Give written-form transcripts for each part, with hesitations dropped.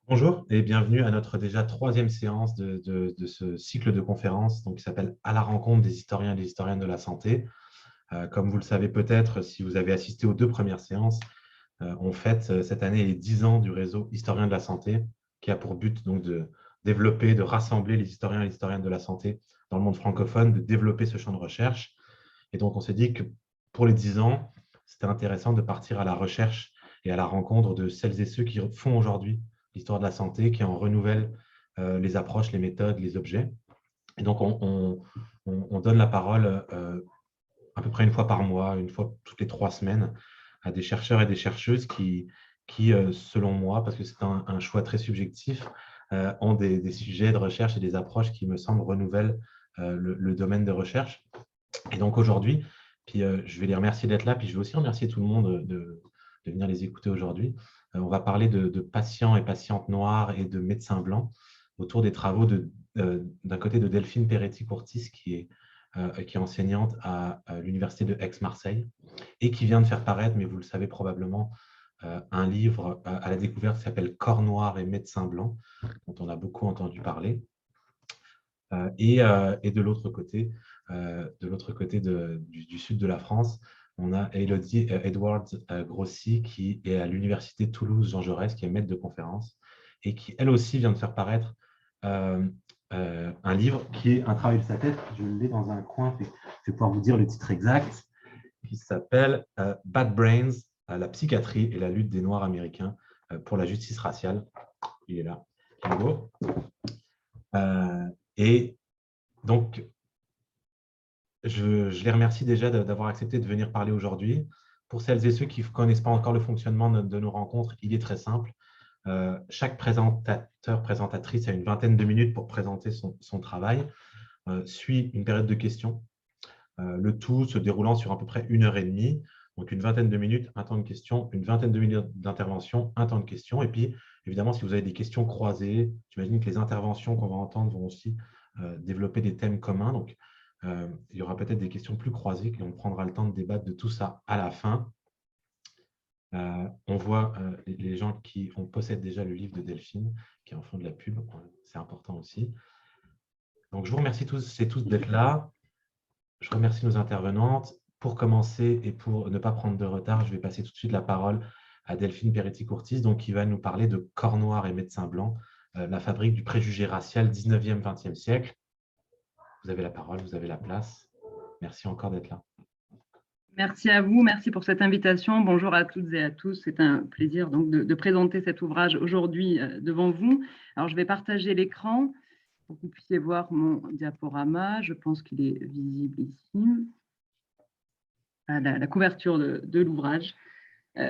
Bonjour et bienvenue à notre déjà troisième séance de ce cycle de conférences qui s'appelle « À la rencontre des historiens et des historiennes de la santé ». Comme vous le savez peut-être, si vous avez assisté aux deux premières séances, on fête cette année les 10 ans du réseau Historiens de la santé, qui a pour but de développer, de rassembler les historiens et les historiennes de la santé dans le monde francophone, de développer ce champ de recherche. Et donc, on s'est dit que pour les 10 ans, c'était intéressant de partir à la recherche et à la rencontre de celles et ceux qui font aujourd'hui l'histoire de la santé, qui en renouvellent les approches, les méthodes, les objets. Et donc, on donne la parole à peu près une fois par mois, une fois toutes les 3 semaines, à des chercheurs et des chercheuses qui selon moi, parce que c'est un choix très subjectif, ont des sujets de recherche et des approches qui me semblent renouvellent le domaine de recherche. Et donc aujourd'hui, puis je vais les remercier d'être là, puis je vais aussi remercier tout le monde de venir les écouter aujourd'hui. On va parler de patients et patientes noirs et de médecins blancs autour des travaux d'un côté de Delphine Peretti-Courtis, qui est enseignante à l'Université de Aix-Marseille et qui vient de faire paraître, mais vous le savez probablement, un livre à la découverte qui s'appelle « Corps noir et médecins blancs », dont on a beaucoup entendu parler. Et de l'autre côté, du sud de la France, on a Elodie Edwards-Grossi qui est à l'Université Toulouse Jean Jaurès, qui est maître de conférence et qui, elle aussi, vient de faire paraître un livre qui est un travail de sa tête. Je l'ai dans un coin, je vais pouvoir vous dire le titre exact, qui s'appelle Bad Brains, la psychiatrie et la lutte des Noirs américains pour la justice raciale. Il est là. Hugo. Et donc, je les remercie déjà d'avoir accepté de venir parler aujourd'hui. Pour celles et ceux qui ne connaissent pas encore le fonctionnement de nos rencontres, il est très simple. Chaque présentateur, présentatrice a une vingtaine de minutes pour présenter son travail, suit une période de questions, le tout se déroulant sur à peu près 1 heure et demie. Donc, une vingtaine de minutes, un temps de questions, une vingtaine de minutes d'intervention, un temps de questions. Et puis, évidemment, si vous avez des questions croisées, j'imagine que les interventions qu'on va entendre vont aussi développer des thèmes communs. Donc, il y aura peut-être des questions plus croisées et on prendra le temps de débattre de tout ça à la fin. On voit les gens qui possèdent déjà le livre de Delphine, qui en font de la pub. C'est important aussi. Donc, je vous remercie tous et tous d'être là. Je remercie nos intervenantes. Pour commencer et pour ne pas prendre de retard, je vais passer tout de suite la parole à Delphine Peretti-Courtis, qui va nous parler de Corps noir et médecins blancs, la fabrique du préjugé racial 19e-20e siècle. Vous avez la parole, vous avez la place. Merci encore d'être là. Merci à vous, merci pour cette invitation. Bonjour à toutes et à tous. C'est un plaisir donc de présenter cet ouvrage aujourd'hui devant vous. Alors, je vais partager l'écran pour que vous puissiez voir mon diaporama. Je pense qu'il est visible ici. La couverture de l'ouvrage.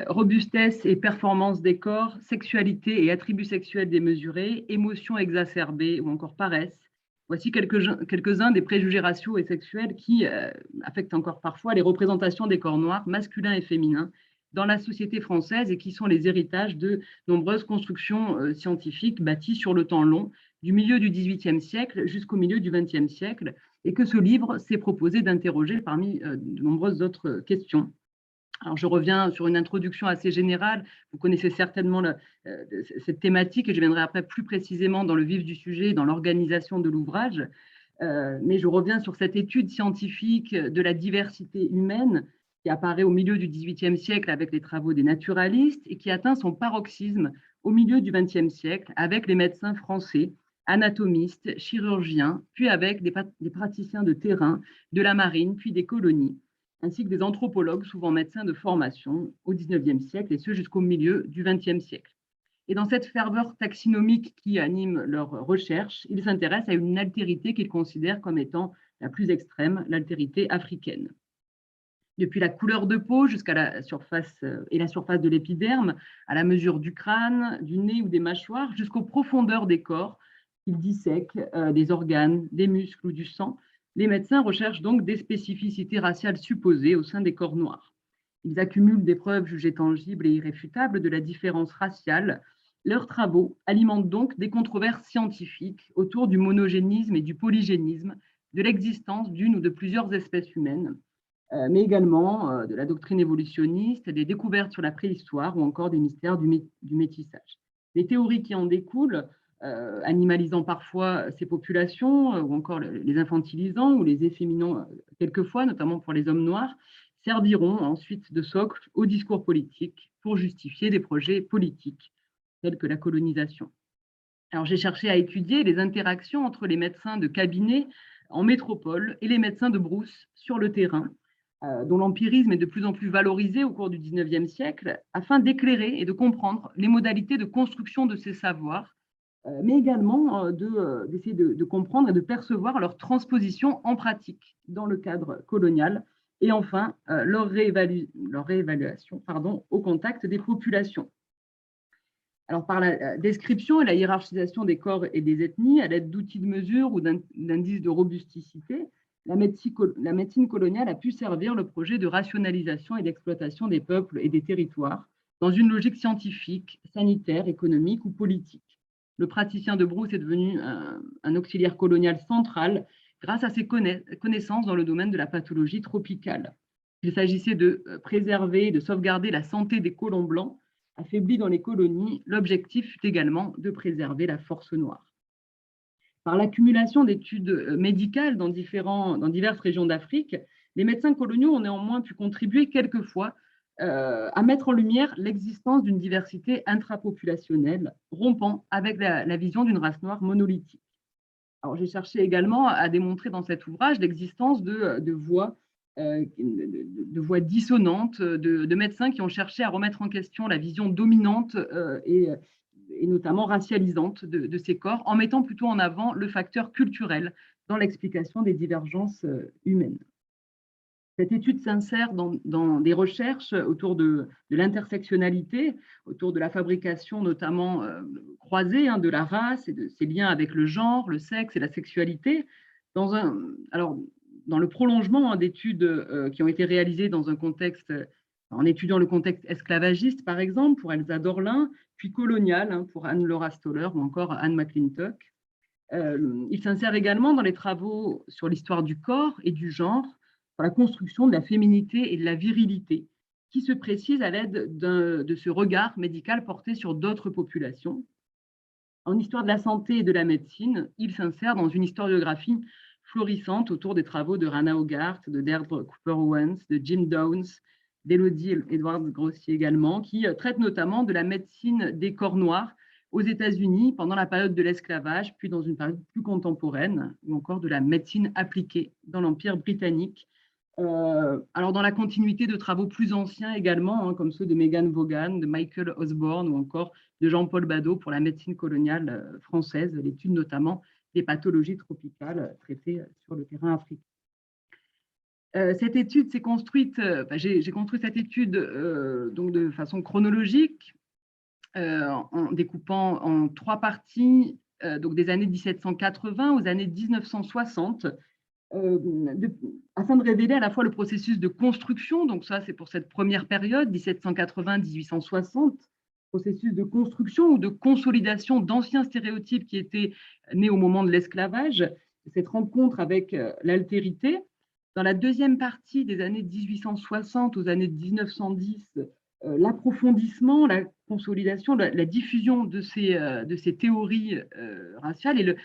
Robustesse et performance des corps, sexualité et attributs sexuels démesurés, émotions exacerbées ou encore paresse. Voici quelques-uns des préjugés raciaux et sexuels qui affectent encore parfois les représentations des corps noirs, masculins et féminins, dans la société française et qui sont les héritages de nombreuses constructions scientifiques bâties sur le temps long, du milieu du XVIIIe siècle jusqu'au milieu du XXe siècle, et que ce livre s'est proposé d'interroger parmi de nombreuses autres questions. Alors, je reviens sur une introduction assez générale. Vous connaissez certainement cette thématique et je viendrai après plus précisément dans le vif du sujet, dans l'organisation de l'ouvrage. Mais je reviens sur cette étude scientifique de la diversité humaine qui apparaît au milieu du XVIIIe siècle avec les travaux des naturalistes et qui atteint son paroxysme au milieu du XXe siècle avec les médecins français, anatomistes, chirurgiens, puis avec des praticiens de terrain, de la marine, puis des colonies, ainsi que des anthropologues, souvent médecins de formation, au XIXe siècle, et ce jusqu'au milieu du XXe siècle. Et dans cette ferveur taxinomique qui anime leurs recherches, ils s'intéressent à une altérité qu'ils considèrent comme étant la plus extrême, l'altérité africaine. Depuis la couleur de peau jusqu'à la surface de l'épiderme, à la mesure du crâne, du nez ou des mâchoires, jusqu'aux profondeurs des corps, ils dissèquent des organes, des muscles ou du sang. Les médecins recherchent donc des spécificités raciales supposées au sein des corps noirs. Ils accumulent des preuves jugées tangibles et irréfutables de la différence raciale. Leurs travaux alimentent donc des controverses scientifiques autour du monogénisme et du polygénisme, de l'existence d'une ou de plusieurs espèces humaines, mais également de la doctrine évolutionniste, des découvertes sur la préhistoire ou encore des mystères du métissage. Les théories qui en découlent, animalisant parfois ces populations, ou encore les infantilisant ou les efféminant quelquefois, notamment pour les hommes noirs, serviront ensuite de socle au discours politique pour justifier des projets politiques tels que la colonisation. Alors, j'ai cherché à étudier les interactions entre les médecins de cabinet en métropole et les médecins de brousse sur le terrain, dont l'empirisme est de plus en plus valorisé au cours du XIXe siècle, afin d'éclairer et de comprendre les modalités de construction de ces savoirs, mais également d'essayer de comprendre et de percevoir leur transposition en pratique dans le cadre colonial, et enfin leur réévaluation au contact des populations. Alors, par la description et la hiérarchisation des corps et des ethnies, à l'aide d'outils de mesure ou d'indices de robusticité, la médecine coloniale a pu servir le projet de rationalisation et d'exploitation des peuples et des territoires dans une logique scientifique, sanitaire, économique ou politique. Le praticien de brousse est devenu un auxiliaire colonial central grâce à ses connaissances dans le domaine de la pathologie tropicale. Il s'agissait de préserver et de sauvegarder la santé des colons blancs affaiblis dans les colonies. L'objectif fut également de préserver la force noire. Par l'accumulation d'études médicales dans diverses régions d'Afrique, les médecins coloniaux ont néanmoins pu contribuer quelquefois à mettre en lumière l'existence d'une diversité intrapopulationnelle, rompant avec la vision d'une race noire monolithique. Alors, j'ai cherché également à démontrer dans cet ouvrage l'existence de voix dissonantes, de médecins qui ont cherché à remettre en question la vision dominante et notamment racialisante de ces corps, en mettant plutôt en avant le facteur culturel dans l'explication des divergences humaines. Cette étude s'insère dans des recherches autour de l'intersectionnalité, autour de la fabrication notamment croisée de la race et de ses liens avec le genre, le sexe et la sexualité, dans le prolongement d'études qui ont été réalisées dans un contexte, en étudiant le contexte esclavagiste, par exemple, pour Elsa Dorlin, puis colonial, pour Anne-Laura Stoller ou encore Anne McClintock. Il s'insère également dans les travaux sur l'histoire du corps et du genre, sur la construction de la féminité et de la virilité, qui se précise à l'aide de ce regard médical porté sur d'autres populations. En histoire de la santé et de la médecine, il s'insère dans une historiographie florissante autour des travaux de Rana Hogarth, de Deirdre Cooper-Owens, de Jim Downes, d'Elodie Edwards-Grossier également, qui traitent notamment de la médecine des corps noirs aux États-Unis pendant la période de l'esclavage, puis dans une période plus contemporaine, ou encore de la médecine appliquée dans l'Empire britannique. Alors, dans la continuité de travaux plus anciens également, comme ceux de Megan Vaughan, de Michael Osborne ou encore de Jean-Paul Badeau pour la médecine coloniale française, l'étude notamment des pathologies tropicales traitées sur le terrain africain. Cette étude s'est construite, j'ai construit cette étude donc de façon chronologique, en découpant en 3 parties, donc des années 1780 aux années 1960, afin de révéler à la fois le processus de construction, donc ça c'est pour cette première période, 1780-1860, processus de construction ou de consolidation d'anciens stéréotypes qui étaient nés au moment de l'esclavage, cette rencontre avec l'altérité. Dans la deuxième partie des années 1860 aux années 1910, l'approfondissement, la consolidation, la diffusion de ces théories raciales et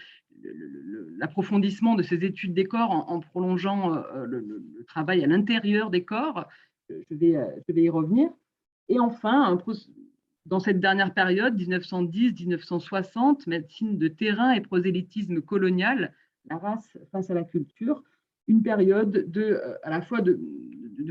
l'approfondissement de ces études des corps en prolongeant le travail à l'intérieur des corps. Je vais y revenir. Et enfin, dans cette dernière période, 1910-1960, médecine de terrain et prosélytisme colonial, la race face à la culture, une période à la fois de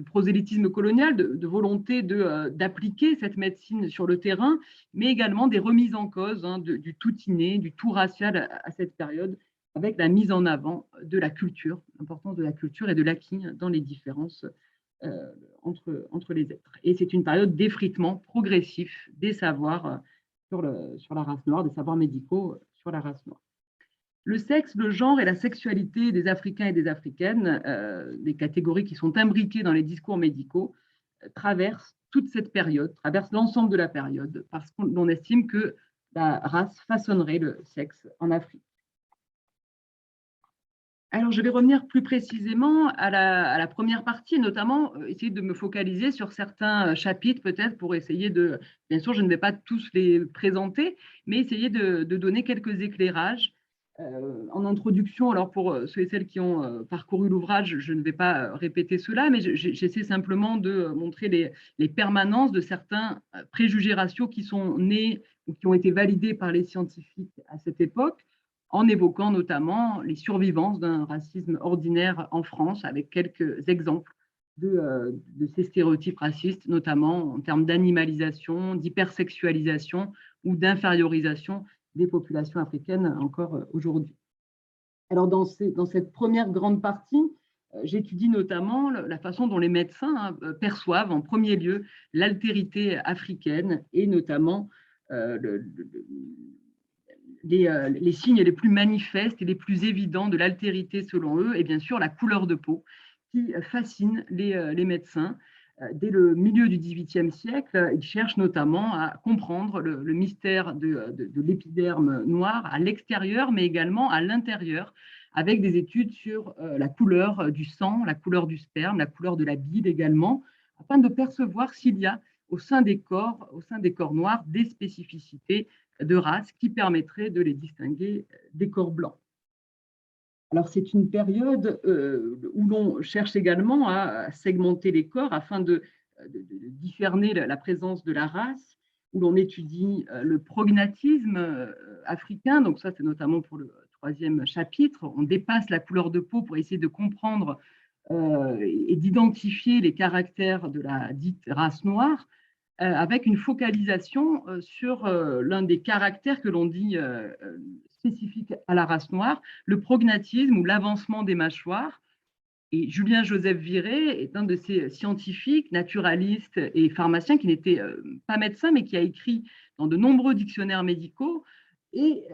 prosélytisme colonial, de volonté d'appliquer cette médecine sur le terrain, mais également des remises en cause du tout inné, du tout racial à cette période, avec la mise en avant de la culture, l'importance de la culture et de l'acquis dans les différences entre les êtres. Et c'est une période d'effritement progressif des savoirs sur la race noire, des savoirs médicaux sur la race noire. Le sexe, le genre et la sexualité des Africains et des Africaines, des catégories qui sont imbriquées dans les discours médicaux, traversent toute cette période, traversent l'ensemble de la période, parce qu'on estime que la race façonnerait le sexe en Afrique. Alors, je vais revenir plus précisément à la première partie, notamment essayer de me focaliser sur certains chapitres, peut-être pour essayer de… Bien sûr, je ne vais pas tous les présenter, mais essayer de donner quelques éclairages. En introduction, alors pour ceux et celles qui ont parcouru l'ouvrage, je ne vais pas répéter cela, mais j'essaie simplement de montrer les permanences de certains préjugés raciaux qui sont nés ou qui ont été validés par les scientifiques à cette époque, en évoquant notamment les survivances d'un racisme ordinaire en France, avec quelques exemples de ces stéréotypes racistes, notamment en termes d'animalisation, d'hypersexualisation ou d'infériorisation des populations africaines encore aujourd'hui. Alors, dans cette première grande partie, j'étudie notamment la façon dont les médecins perçoivent en premier lieu l'altérité africaine et notamment les signes les plus manifestes et les plus évidents de l'altérité selon eux, et bien sûr la couleur de peau qui fascine les médecins. Dès le milieu du XVIIIe siècle, ils cherchent notamment à comprendre le mystère de l'épiderme noir à l'extérieur, mais également à l'intérieur, avec des études sur la couleur du sang, la couleur du sperme, la couleur de la bile également, afin de percevoir s'il y a au sein des corps noirs des spécificités de race qui permettraient de les distinguer des corps blancs. Alors, c'est une période où l'on cherche également à segmenter les corps afin de discerner la présence de la race, où l'on étudie le prognatisme africain. Donc ça, c'est notamment pour le troisième chapitre. On dépasse la couleur de peau pour essayer de comprendre et d'identifier les caractères de la dite race noire, avec une focalisation sur l'un des caractères que l'on dit spécifique à la race noire, le prognatisme ou l'avancement des mâchoires. Et Julien-Joseph Viré est un de ces scientifiques, naturalistes et pharmaciens qui n'était pas médecin, mais qui a écrit dans de nombreux dictionnaires médicaux et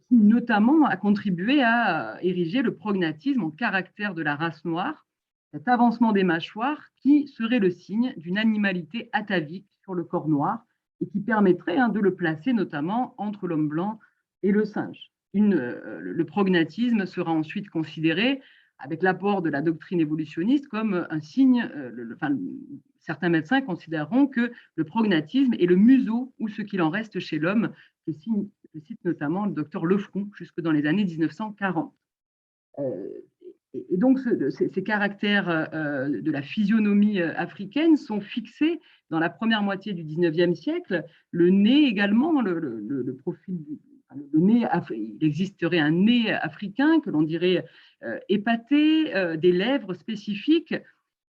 qui notamment a contribué à ériger le prognatisme en caractère de la race noire, cet avancement des mâchoires qui serait le signe d'une animalité atavique sur le corps noir et qui permettrait de le placer notamment entre l'homme blanc et le singe. Le prognatisme sera ensuite considéré, avec l'apport de la doctrine évolutionniste, comme un signe, certains médecins considéreront que le prognatisme est le museau ou ce qu'il en reste chez l'homme, que cite notamment le docteur Lefroux jusque dans les années 1940. Et donc, ces caractères de la physionomie africaine sont fixés dans la première moitié du XIXe siècle. Le nez également, le profil, le nez, il existerait un nez africain que l'on dirait épaté, des lèvres spécifiques.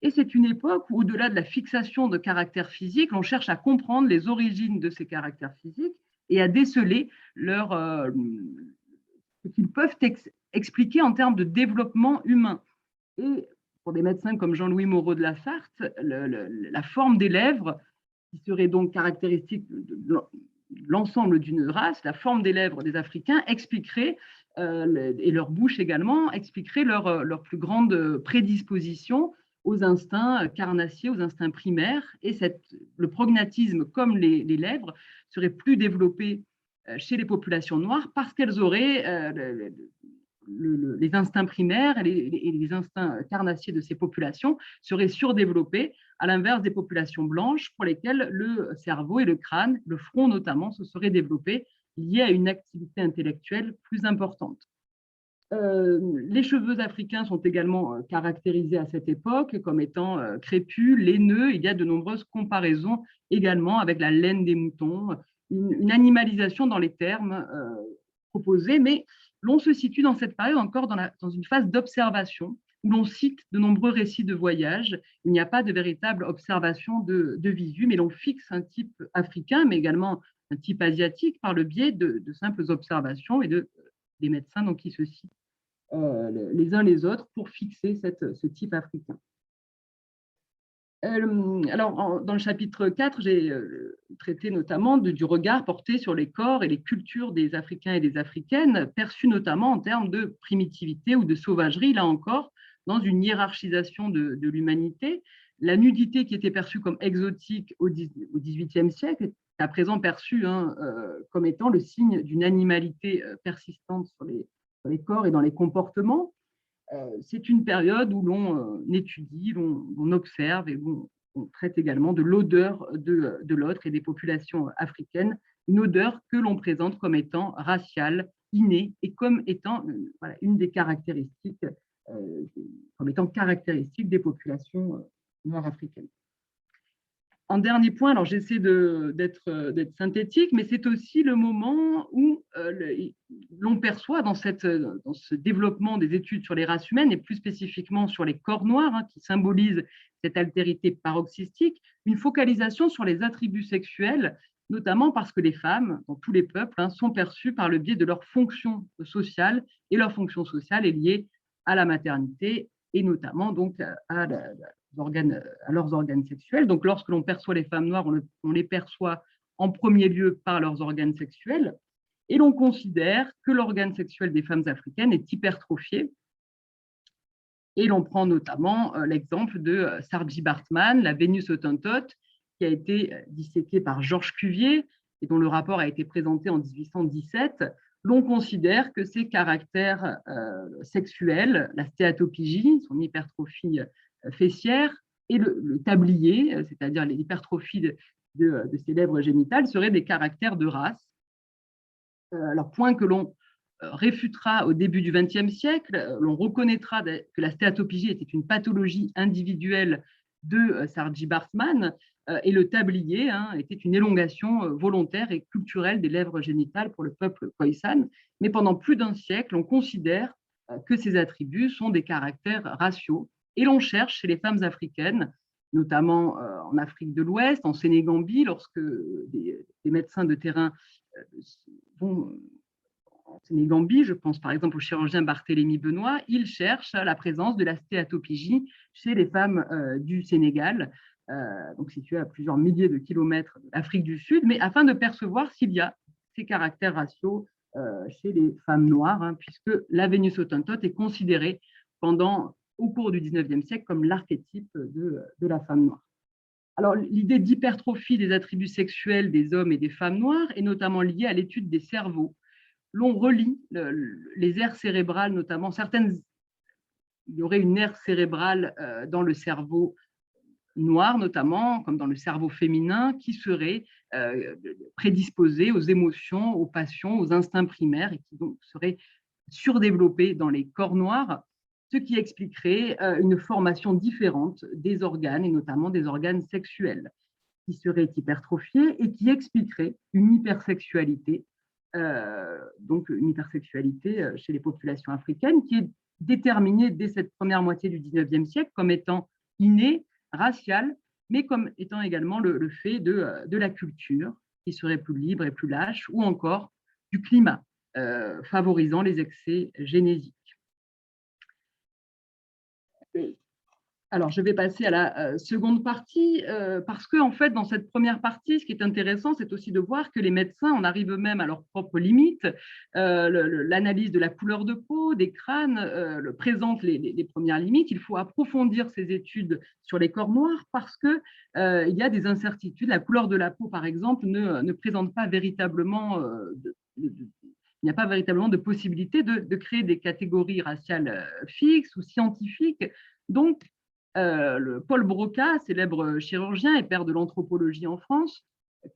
Et c'est une époque où, au-delà de la fixation de caractères physiques, on cherche à comprendre les origines de ces caractères physiques et à déceler ce qu'ils peuvent expliquer en termes de développement humain. Et pour des médecins comme Jean-Louis Moreau de la Sarthe, la forme des lèvres, qui serait donc caractéristique de l'ensemble d'une race, la forme des lèvres des Africains expliquerait, et leur bouche également, expliquerait leur plus grande prédisposition aux instincts carnassiers, aux instincts primaires. Et le prognatisme, comme les lèvres, serait plus développé chez les populations noires parce qu'elles auraient les instincts primaires et les instincts carnassiers de ces populations seraient surdéveloppés, à l'inverse des populations blanches pour lesquelles le cerveau et le crâne, le front notamment, se seraient développés liés à une activité intellectuelle plus importante. Les cheveux africains sont également caractérisés à cette époque comme étant crépus, laineux. Il y a de nombreuses comparaisons également avec la laine des moutons, une animalisation dans les termes proposés, mais l'on se situe dans cette période encore dans une phase d'observation où l'on cite de nombreux récits de voyage. Il n'y a pas de véritable observation de visu, mais l'on fixe un type africain, mais également un type asiatique par le biais de simples observations et des médecins donc, qui se citent les uns les autres pour fixer ce type africain. Alors, dans le chapitre 4, j'ai traité notamment du regard porté sur les corps et les cultures des Africains et des Africaines, perçus notamment en termes de primitivité ou de sauvagerie, là encore, dans une hiérarchisation de l'humanité. La nudité qui était perçue comme exotique au XVIIIe siècle est à présent perçue comme étant le signe d'une animalité persistante sur les corps et dans les comportements. c'est une période où l'on étudie, l'on observe et on traite également de l'odeur de l'autre et des populations africaines, une odeur que l'on présente comme étant raciale, innée et comme étant voilà, une des caractéristiques, comme étant caractéristique des populations noires africaines. En dernier point, alors j'essaie d'être synthétique, mais c'est aussi le moment où l'on perçoit dans ce développement des études sur les races humaines, et plus spécifiquement sur les corps noirs, hein, qui symbolisent cette altérité paroxystique, une focalisation sur les attributs sexuels, notamment parce que les femmes, dans tous les peuples, hein, sont perçues par le biais de leur fonction sociale, et leur fonction sociale est liée à la maternité, et notamment donc à leurs organes sexuels. Donc, lorsque l'on perçoit les femmes noires, on les perçoit en premier lieu par leurs organes sexuels, et l'on considère que l'organe sexuel des femmes africaines est hypertrophié. Et l'on prend notamment l'exemple de Saartjie Baartman, la Vénus hottentote, qui a été disséquée par Georges Cuvier et dont le rapport a été présenté en 1817. L'on considère que ces caractères sexuels, la stéatopigie, son hypertrophie fessière, et le tablier, c'est-à-dire l'hypertrophie de ses lèvres génitales, seraient des caractères de race. Alors, point que l'on réfutera au début du XXe siècle, l'on reconnaîtra que la stéatopigie était une pathologie individuelle de Saartjie Baartman, et le tablier était une élongation volontaire et culturelle des lèvres génitales pour le peuple Khoisan. Mais pendant plus d'un siècle, on considère que ces attributs sont des caractères raciaux, et l'on cherche chez les femmes africaines, notamment en Afrique de l'Ouest, en Sénégambie, lorsque des médecins de terrain vont en Sénégambie, je pense par exemple au chirurgien Barthélemy Benoît, il cherche la présence de la stéatopigie chez les femmes du Sénégal, donc situées à plusieurs milliers de kilomètres de l'Afrique du Sud, mais afin de percevoir s'il y a ces caractères raciaux chez les femmes noires, hein, puisque la Vénus hottentote est considérée au cours du XIXe siècle comme l'archétype de la femme noire. Alors, l'idée d'hypertrophie des attributs sexuels des hommes et des femmes noires est notamment liée à l'étude des cerveaux. L'on relie les aires cérébrales, notamment il y aurait une aire cérébrale dans le cerveau noir, notamment, comme dans le cerveau féminin, qui serait prédisposée aux émotions, aux passions, aux instincts primaires, et qui donc serait surdéveloppée dans les corps noirs, ce qui expliquerait une formation différente des organes, et notamment des organes sexuels, qui seraient hypertrophiés et qui expliquerait une hypersexualité, donc une hypersexualité chez les populations africaines, qui est déterminée dès cette première moitié du XIXe siècle comme étant innée, raciale, mais comme étant également le fait de la culture, qui serait plus libre et plus lâche, ou encore du climat, favorisant les excès génésiques. Alors, je vais passer à la seconde partie, parce que, en fait, dans cette première partie, ce qui est intéressant, c'est aussi de voir que les médecins en arrivent eux-mêmes à leurs propres limites. L'analyse de la couleur de peau, des crânes, présente les premières limites. Il faut approfondir ces études sur les corps noirs parce qu'il y a des incertitudes. La couleur de la peau, par exemple, ne présente pas véritablement il n'y a pas véritablement de possibilité de créer des catégories raciales fixes ou scientifiques. Donc, Paul Broca, célèbre chirurgien et père de l'anthropologie en France,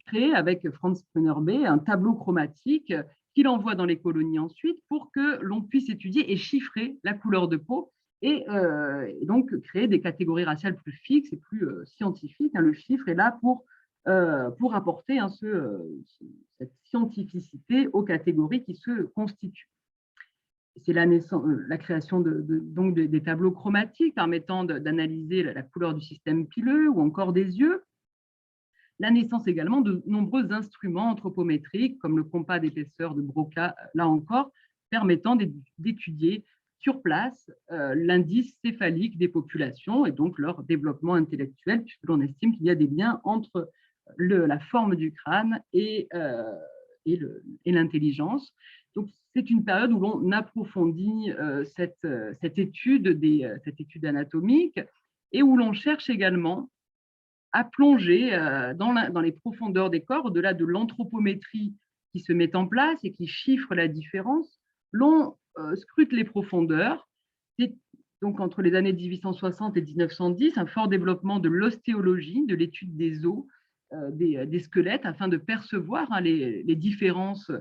crée avec Franz Pruner-Bey un tableau chromatique qu'il envoie dans les colonies ensuite pour que l'on puisse étudier et chiffrer la couleur de peau et donc créer des catégories raciales plus fixes et plus scientifiques. Le chiffre est là pour apporter cette scientificité aux catégories qui se constituent. C'est la création donc des tableaux chromatiques permettant d'analyser la couleur du système pileux ou encore des yeux. La naissance également de nombreux instruments anthropométriques comme le compas d'épaisseur de Broca, là encore, permettant d'étudier sur place l'indice céphalique des populations et donc leur développement intellectuel, puisque l'on estime qu'il y a des liens entre la forme du crâne et l'intelligence. Donc, c'est une période où l'on approfondit cette étude anatomique et où l'on cherche également à plonger dans les profondeurs des corps, au-delà de l'anthropométrie qui se met en place et qui chiffre la différence. L'on scrute les profondeurs. C'est donc entre les années 1860 et 1910, un fort développement de l'ostéologie, de l'étude des os, des squelettes, afin de percevoir les différences,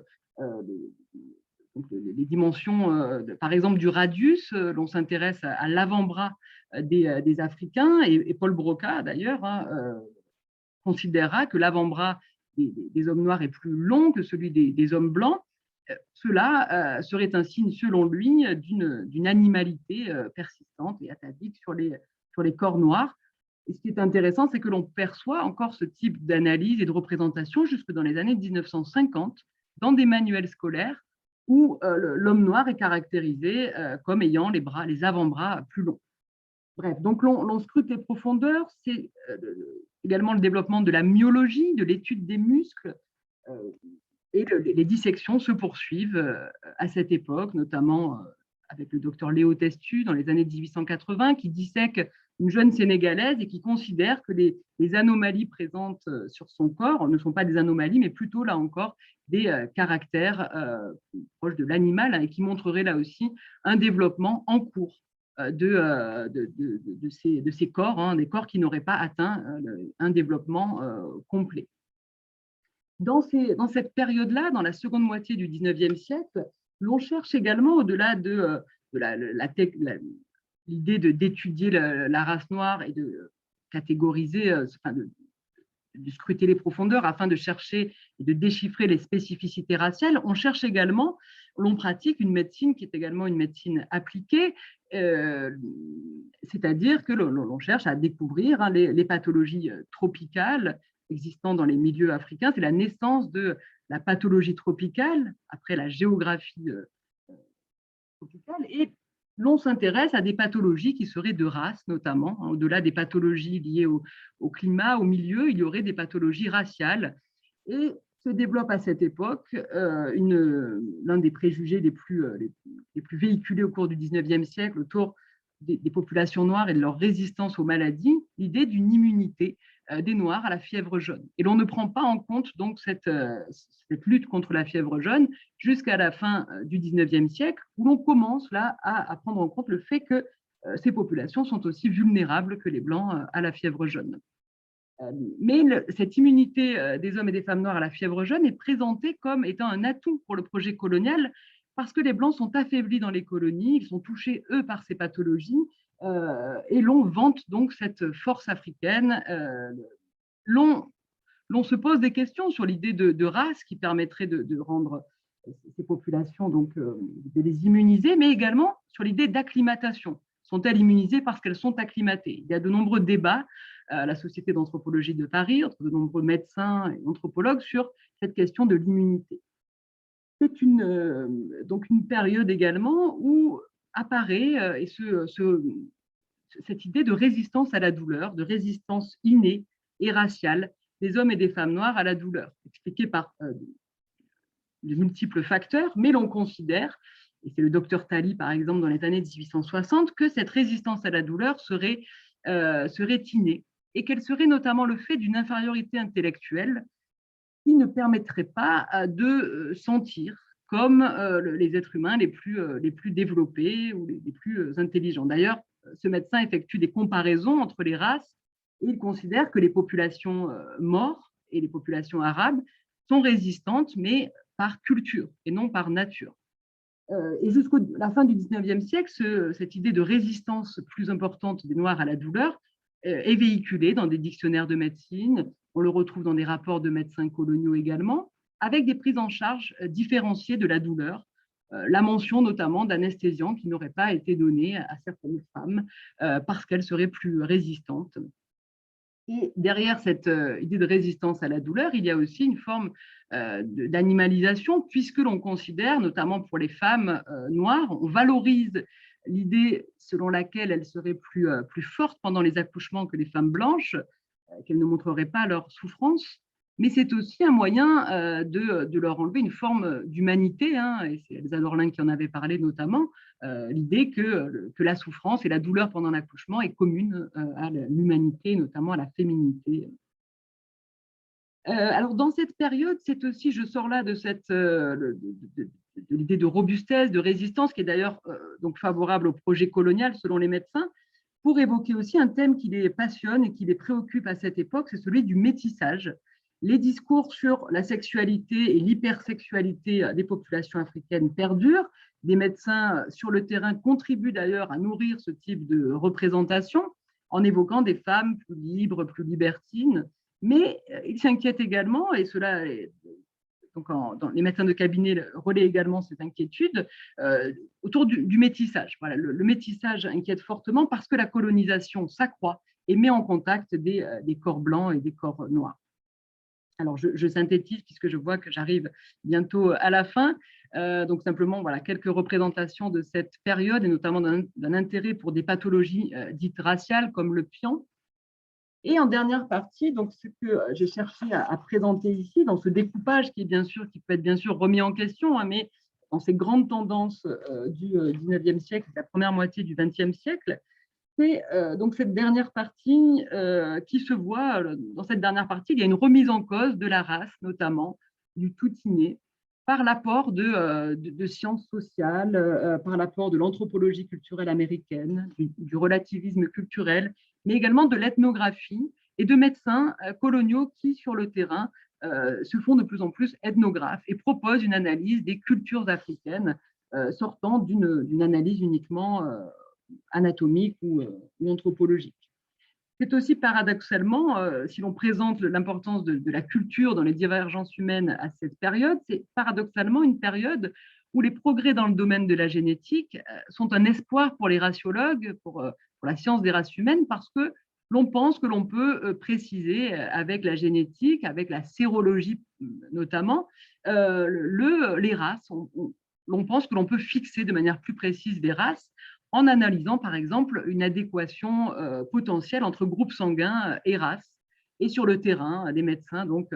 les dimensions, par exemple, du radius. L'on s'intéresse à l'avant-bras des Africains, et Paul Broca, d'ailleurs, considérera que l'avant-bras des hommes noirs est plus long que celui des hommes blancs. Cela serait un signe, selon lui, d'une animalité persistante et atavique sur les corps noirs. Et ce qui est intéressant, c'est que l'on perçoit encore ce type d'analyse et de représentation jusque dans les années 1950, dans des manuels scolaires où l'homme noir est caractérisé comme ayant les avant-bras plus longs. Bref, donc l'on scrute les profondeurs. C'est également le développement de la myologie, de l'étude des muscles, et les dissections se poursuivent à cette époque, notamment avec le docteur Léo Testu dans les années 1880, qui dissèque une jeune Sénégalaise et qui considère que les anomalies présentes sur son corps ne sont pas des anomalies, mais plutôt, là encore, des caractères proches de l'animal, et qui montreraient là aussi un développement en cours de ces corps, des corps qui n'auraient pas atteint un développement complet. Dans cette période-là, dans la seconde moitié du XIXe siècle, l'on cherche également, au-delà de l'idée d'étudier la race noire et de catégoriser, de scruter les profondeurs afin de chercher et de déchiffrer les spécificités raciales, l'on pratique une médecine qui est également une médecine appliquée, c'est-à-dire que l'on cherche à découvrir les pathologies tropicales existant dans les milieux africains. C'est la naissance de la pathologie tropicale après la géographie tropicale, et l'on s'intéresse à des pathologies qui seraient de race, notamment. Au-delà des pathologies liées au climat, au milieu, il y aurait des pathologies raciales. Et se développe à cette époque l'un des préjugés les plus véhiculés au cours du XIXe siècle autour des populations noires et de leur résistance aux maladies, l'idée d'une immunité des Noirs à la fièvre jaune. Et l'on ne prend pas en compte donc cette lutte contre la fièvre jaune jusqu'à la fin du XIXe siècle, où l'on commence là à prendre en compte le fait que ces populations sont aussi vulnérables que les Blancs à la fièvre jaune. Mais cette immunité des hommes et des femmes noirs à la fièvre jaune est présentée comme étant un atout pour le projet colonial, parce que les Blancs sont affaiblis dans les colonies, ils sont touchés, eux, par ces pathologies, et l'on vante donc cette force africaine. L'on se pose des questions sur l'idée de race qui permettrait de rendre ces populations, donc de les immuniser, mais également sur l'idée d'acclimatation. Sont-elles immunisées parce qu'elles sont acclimatées? Il y a de nombreux débats à la Société d'anthropologie de Paris, entre de nombreux médecins et anthropologues, sur cette question de l'immunité. C'est donc une période également où apparaît cette idée de résistance à la douleur, de résistance innée et raciale des hommes et des femmes noirs à la douleur, expliquée par de multiples facteurs, mais l'on considère, et c'est le docteur Tali par exemple dans les années 1860, que cette résistance à la douleur serait innée, et qu'elle serait notamment le fait d'une infériorité intellectuelle qui ne permettrait pas de sentir comme les êtres humains les plus développés ou les plus intelligents. D'ailleurs, ce médecin effectue des comparaisons entre les races, et il considère que les populations maures et les populations arabes sont résistantes, mais par culture et non par nature. Et jusqu'à la fin du XIXe siècle, cette idée de résistance plus importante des Noirs à la douleur est véhiculée dans des dictionnaires de médecine. On le retrouve dans des rapports de médecins coloniaux également, avec des prises en charge différenciées de la douleur. La mention notamment d'anesthésiants qui n'auraient pas été donnés à certaines femmes parce qu'elles seraient plus résistantes. Et derrière cette idée de résistance à la douleur, il y a aussi une forme d'animalisation, puisque l'on considère, notamment pour les femmes noires, on valorise l'idée selon laquelle elles seraient plus fortes pendant les accouchements que les femmes blanches, qu'elles ne montreraient pas leur souffrance. Mais c'est aussi un moyen de leur enlever une forme d'humanité, et c'est Elsa Dorlin qui en avait parlé notamment, l'idée que la souffrance et la douleur pendant l'accouchement est commune à l'humanité, notamment à la féminité. Alors, dans cette période, c'est aussi, je sors là de, de l'idée de robustesse, de résistance, qui est d'ailleurs donc favorable au projet colonial selon les médecins, pour évoquer aussi un thème qui les passionne et qui les préoccupe à cette époque, c'est celui du métissage. Les discours sur la sexualité et l'hypersexualité des populations africaines perdurent. Des médecins sur le terrain contribuent d'ailleurs à nourrir ce type de représentation en évoquant des femmes plus libres, plus libertines. Mais ils s'inquiètent également, et cela est donc dans les médecins de cabinet relaient également cette inquiétude autour du métissage. Voilà, le métissage inquiète fortement parce que la colonisation s'accroît et met en contact des corps blancs et des corps noirs. Alors, je synthétise puisque je vois que j'arrive bientôt à la fin. Donc, simplement, voilà, quelques représentations de cette période et notamment d'un intérêt pour des pathologies dites raciales comme le pian. Et en dernière partie, donc ce que j'ai cherché à présenter ici, dans ce découpage qui peut être bien sûr remis en question, hein, mais dans ces grandes tendances du 19e siècle, la première moitié du 20e siècle, c'est donc cette dernière partie qui se voit, dans cette dernière partie, il y a une remise en cause de la race, notamment du tout inné, par l'apport de sciences sociales, par l'apport de l'anthropologie culturelle américaine, du relativisme culturel, mais également de l'ethnographie et de médecins coloniaux qui, sur le terrain, se font de plus en plus ethnographes et proposent une analyse des cultures africaines sortant d'une analyse uniquement anatomique ou anthropologique. C'est aussi paradoxalement, si l'on présente l'importance de la culture dans les divergences humaines à cette période, c'est paradoxalement une période où les progrès dans le domaine de la génétique sont un espoir pour les raciologues, pour la science des races humaines, parce que l'on pense que l'on peut préciser avec la génétique, avec la sérologie notamment, les races. L'on pense que l'on peut fixer de manière plus précise les races en analysant par exemple une adéquation potentielle entre groupes sanguins et races. Et sur le terrain, les médecins donc,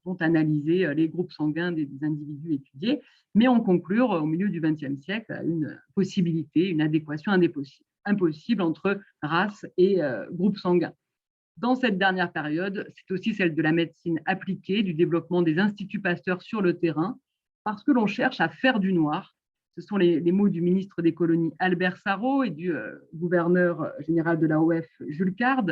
vont analyser les groupes sanguins des individus étudiés, mais en conclure au milieu du XXe siècle à une possibilité, une adéquation impossible entre race et groupe sanguin. Dans cette dernière période, c'est aussi celle de la médecine appliquée, du développement des instituts Pasteur sur le terrain, parce que l'on cherche à faire du noir. Ce sont les mots du ministre des colonies Albert Sarraut et du gouverneur général de l'AOF Jules Card,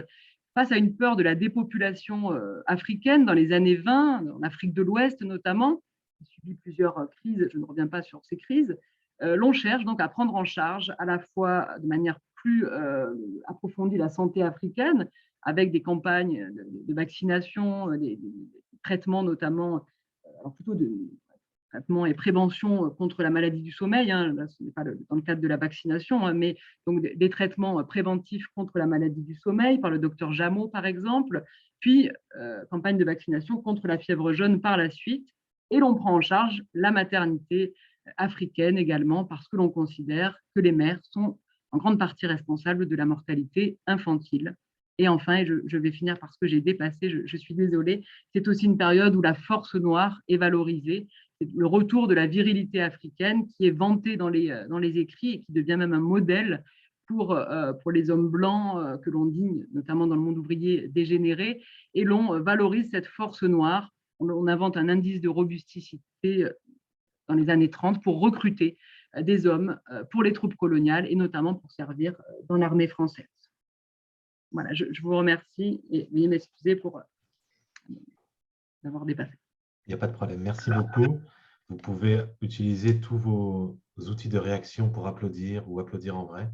face à une peur de la dépopulation africaine dans les années 20, en Afrique de l'Ouest notamment, qui subit plusieurs crises, je ne reviens pas sur ces crises. L'on cherche donc à prendre en charge à la fois de manière plus approfondie la santé africaine, avec des campagnes de vaccination, des traitements notamment, alors plutôt de traitement et prévention contre la maladie du sommeil, hein, là, ce n'est pas dans le cadre de la vaccination, hein, mais donc des traitements préventifs contre la maladie du sommeil par le docteur Jameau, par exemple, puis campagne de vaccination contre la fièvre jaune par la suite. Et l'on prend en charge la maternité africaine également, parce que l'on considère que les mères sont en grande partie responsables de la mortalité infantile. Et enfin, et je vais finir parce que j'ai dépassé, je suis désolée, c'est aussi une période où la force noire est valorisée. C'est le retour de la virilité africaine qui est vantée dans les écrits et qui devient même un modèle pour les hommes blancs que l'on dit, notamment dans le monde ouvrier, dégénéré. Et l'on valorise cette force noire. On invente un indice de robusticité dans les années 30 pour recruter des hommes pour les troupes coloniales et notamment pour servir dans l'armée française. Voilà, je vous remercie et veuillez m'excuser pour d'avoir dépassé. Il n'y a pas de problème. Merci beaucoup. Vous pouvez utiliser tous vos outils de réaction pour applaudir ou applaudir en vrai.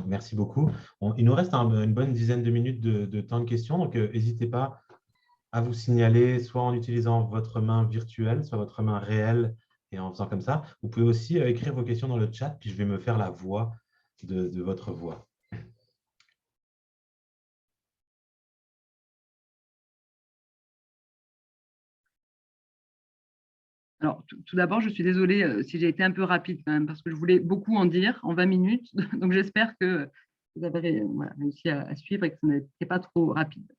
Merci beaucoup. Il nous reste une bonne dizaine de minutes de temps de questions, donc n'hésitez pas à vous signaler, soit en utilisant votre main virtuelle, soit votre main réelle, et en faisant comme ça. Vous pouvez aussi écrire vos questions dans le chat, puis je vais me faire la voix de votre voix. Alors, tout d'abord, je suis désolée si j'ai été un peu rapide quand même, parce que je voulais beaucoup en dire en 20 minutes. Donc, j'espère que vous avez réussi à suivre et que ce n'était pas trop rapide.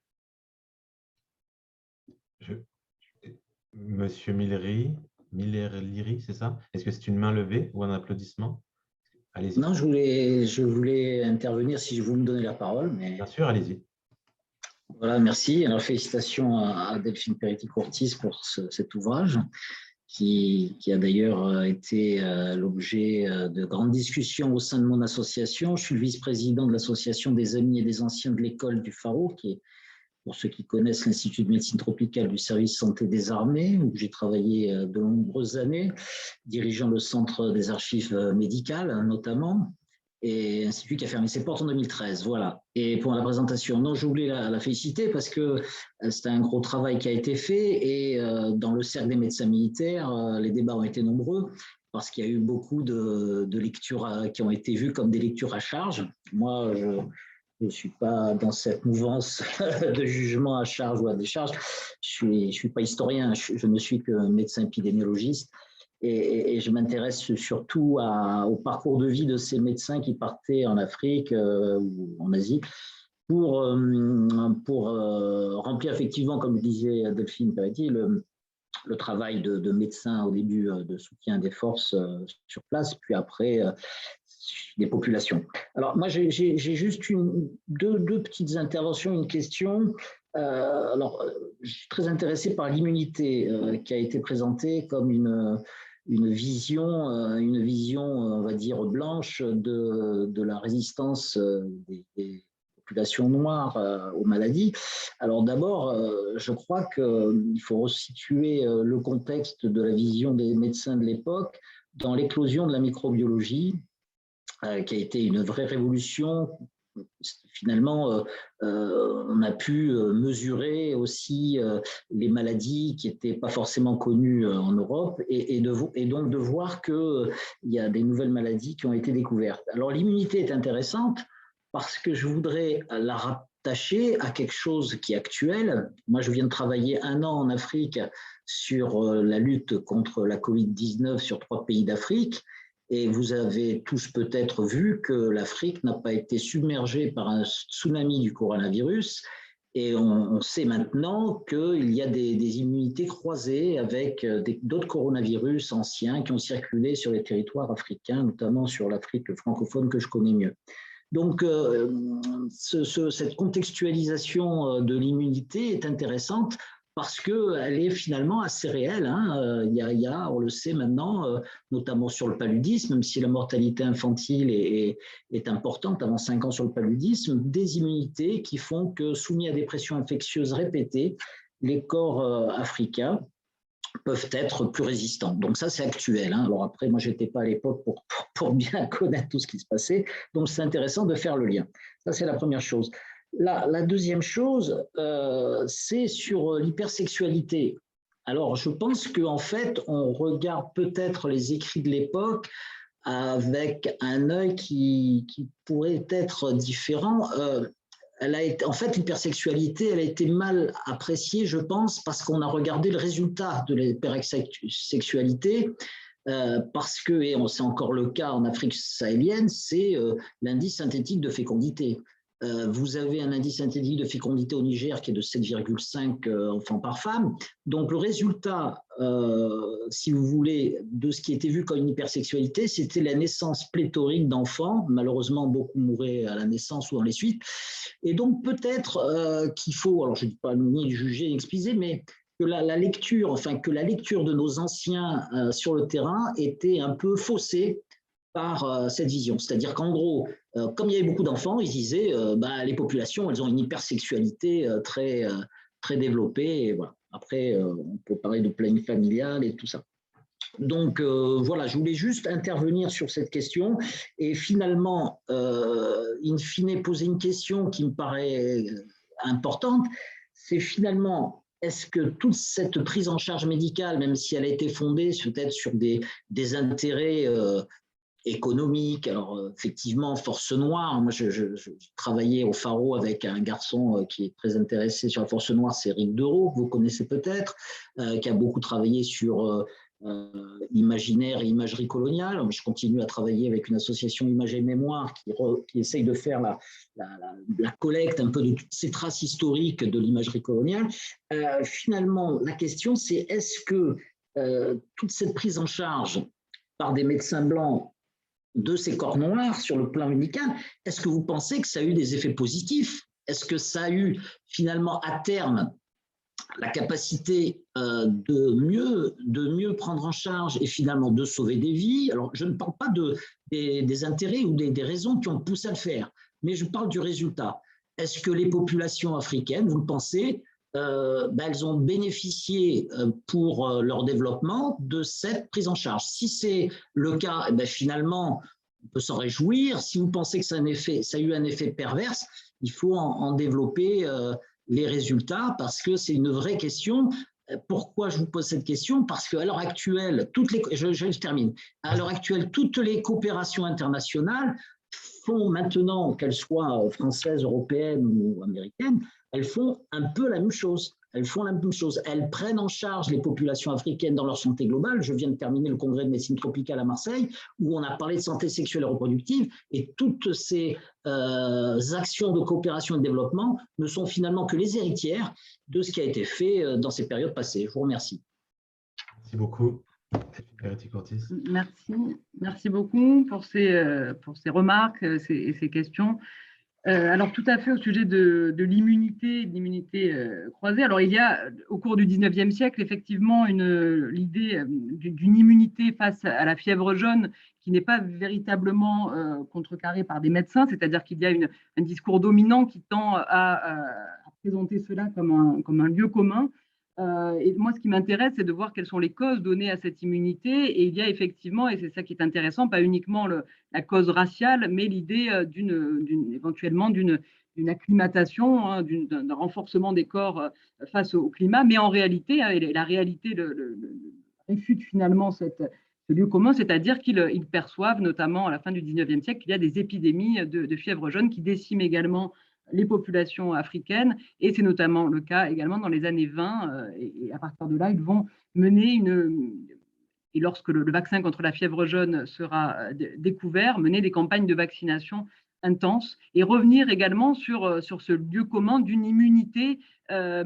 Monsieur Millery, c'est ça? Est-ce que c'est une main levée ou un applaudissement? Allez-y. Non, je voulais intervenir si vous me donnez la parole. Mais... Bien sûr, allez-y. Voilà, merci. Alors, félicitations à Delphine Peretti-Courtis pour cet ouvrage qui a d'ailleurs été l'objet de grandes discussions au sein de mon association. Je suis le vice-président de l'association des amis et des anciens de l'école du Pharo, qui est, pour ceux qui connaissent, l'Institut de médecine tropicale du service santé des armées, où j'ai travaillé de nombreuses années, dirigeant le centre des archives médicales notamment, et institut qui a fermé ses portes en 2013. Voilà. Et pour la présentation, non, je voulais la féliciter parce que c'est un gros travail qui a été fait et dans le cercle des médecins militaires, les débats ont été nombreux parce qu'il y a eu beaucoup de lectures qui ont été vues comme des lectures à charge. Moi, je ne suis pas dans cette mouvance de jugement à charge ou à décharge. Je ne suis pas historien, je ne suis que médecin épidémiologiste. Et je m'intéresse surtout au parcours de vie de ces médecins qui partaient en Afrique ou en Asie pour remplir effectivement, comme disait Delphine Peretti, le travail de médecin au début de soutien des forces sur place, puis après des populations. Alors moi, j'ai juste deux petites interventions, une question. Alors, je suis très intéressé par l'immunité qui a été présentée comme une vision, on va dire, blanche de la résistance des populations noires aux maladies. Alors d'abord, je crois qu'il faut resituer le contexte de la vision des médecins de l'époque dans l'éclosion de la microbiologie, qui a été une vraie révolution. Finalement, on a pu mesurer aussi les maladies qui n'étaient pas forcément connues en Europe et donc de voir qu'il y a des nouvelles maladies qui ont été découvertes. Alors l'immunité est intéressante parce que je voudrais la rattacher à quelque chose qui est actuel. Moi, je viens de travailler 1 an en Afrique sur la lutte contre la Covid-19 sur 3 pays d'Afrique. Et vous avez tous peut-être vu que l'Afrique n'a pas été submergée par un tsunami du coronavirus. Et on sait maintenant qu'il y a des immunités croisées avec d'autres coronavirus anciens qui ont circulé sur les territoires africains, notamment sur l'Afrique francophone que je connais mieux. Donc, cette contextualisation de l'immunité est intéressante parce qu'elle est finalement assez réelle. Hein. Il y a, on le sait maintenant, notamment sur le paludisme, même si la mortalité infantile est importante avant 5 ans sur le paludisme, des immunités qui font que, soumis à des pressions infectieuses répétées, les corps africains peuvent être plus résistants. Donc ça, c'est actuel. Hein. Alors après, moi, je n'étais pas à l'époque pour bien connaître tout ce qui se passait. Donc c'est intéressant de faire le lien. Ça, c'est la première chose. La deuxième chose, c'est sur l'hypersexualité. Alors, je pense qu'en fait, on regarde peut-être les écrits de l'époque avec un œil qui pourrait être différent. En fait, l'hypersexualité, elle a été mal appréciée, je pense, parce qu'on a regardé le résultat de l'hypersexualité, parce que, et c'est encore le cas en Afrique sahélienne, c'est l'indice synthétique de fécondité. Vous avez un indice synthétique de fécondité au Niger qui est de 7,5 enfants par femme. Donc le résultat, si vous voulez, de ce qui était vu comme une hypersexualité, c'était la naissance pléthorique d'enfants. Malheureusement, beaucoup mouraient à la naissance ou dans les suites. Et donc peut-être qu'il faut, alors je ne dis pas ni juger ni excuser, mais que la lecture, enfin que la lecture de nos anciens sur le terrain était un peu faussée par cette vision. C'est-à-dire qu'en gros, comme il y avait beaucoup d'enfants, ils disaient les populations, elles ont une hypersexualité très développée. Et voilà. Après, on peut parler de planning familial et tout ça. Donc voilà, je voulais juste intervenir sur cette question et finalement, in fine, poser une question qui me paraît importante, c'est finalement, est-ce que toute cette prise en charge médicale, même si elle a été fondée peut-être sur des intérêts économique, alors effectivement, Force Noire, moi je travaillais au Pharo avec un garçon qui est très intéressé sur la Force Noire, c'est Eric Dereau, que vous connaissez peut-être, qui a beaucoup travaillé sur imaginaire et imagerie coloniale. Je continue à travailler avec une association Image et Mémoire qui essaye de faire la collecte un peu de toutes ces traces historiques de l'imagerie coloniale. Finalement, la question c'est est-ce que toute cette prise en charge par des médecins blancs de ces corps noirs sur le plan médical, est-ce que vous pensez que ça a eu des effets positifs? Est-ce que ça a eu finalement à terme la capacité de mieux prendre en charge et finalement de sauver des vies? Alors, je ne parle pas des intérêts ou des raisons qui ont poussé à le faire, mais je parle du résultat. Est-ce que les populations africaines, vous le pensez, elles ont bénéficié pour leur développement de cette prise en charge? Si c'est le cas, finalement, on peut s'en réjouir. Si vous pensez que ça a eu un effet perverse, il faut en développer les résultats, parce que c'est une vraie question. Pourquoi je vous pose cette question? Parce qu'à l'heure actuelle, je termine. À l'heure actuelle, toutes les coopérations internationales font maintenant, qu'elles soient françaises, européennes ou américaines, elles font un peu la même chose. Elles prennent en charge les populations africaines dans leur santé globale. Je viens de terminer le congrès de médecine tropicale à Marseille, où on a parlé de santé sexuelle et reproductive, et toutes ces actions de coopération et de développement ne sont finalement que les héritières de ce qui a été fait dans ces périodes passées. Je vous remercie. Merci beaucoup. Merci beaucoup pour ces remarques et ces questions. Alors, tout à fait au sujet de l'immunité croisée. Alors, il y a, au cours du 19e siècle, effectivement, l'idée d'une immunité face à la fièvre jaune qui n'est pas véritablement contrecarrée par des médecins, c'est-à-dire qu'il y a un discours dominant qui tend à présenter cela comme un lieu commun. Et moi, ce qui m'intéresse, c'est de voir quelles sont les causes données à cette immunité. Et il y a effectivement, et c'est ça qui est intéressant, pas uniquement la cause raciale, mais l'idée éventuellement d'une acclimatation, hein, d'un renforcement des corps face au climat. Mais en réalité, et la réalité réfute finalement ce lieu commun, c'est-à-dire qu'ils perçoivent, notamment à la fin du 19e siècle, qu'il y a des épidémies de fièvre jaune qui déciment également les populations africaines, et c'est notamment le cas également dans les années 20, et à partir de là, ils vont mener et lorsque le vaccin contre la fièvre jaune sera découvert, mener des campagnes de vaccination intenses et revenir également sur ce lieu commun d'une immunité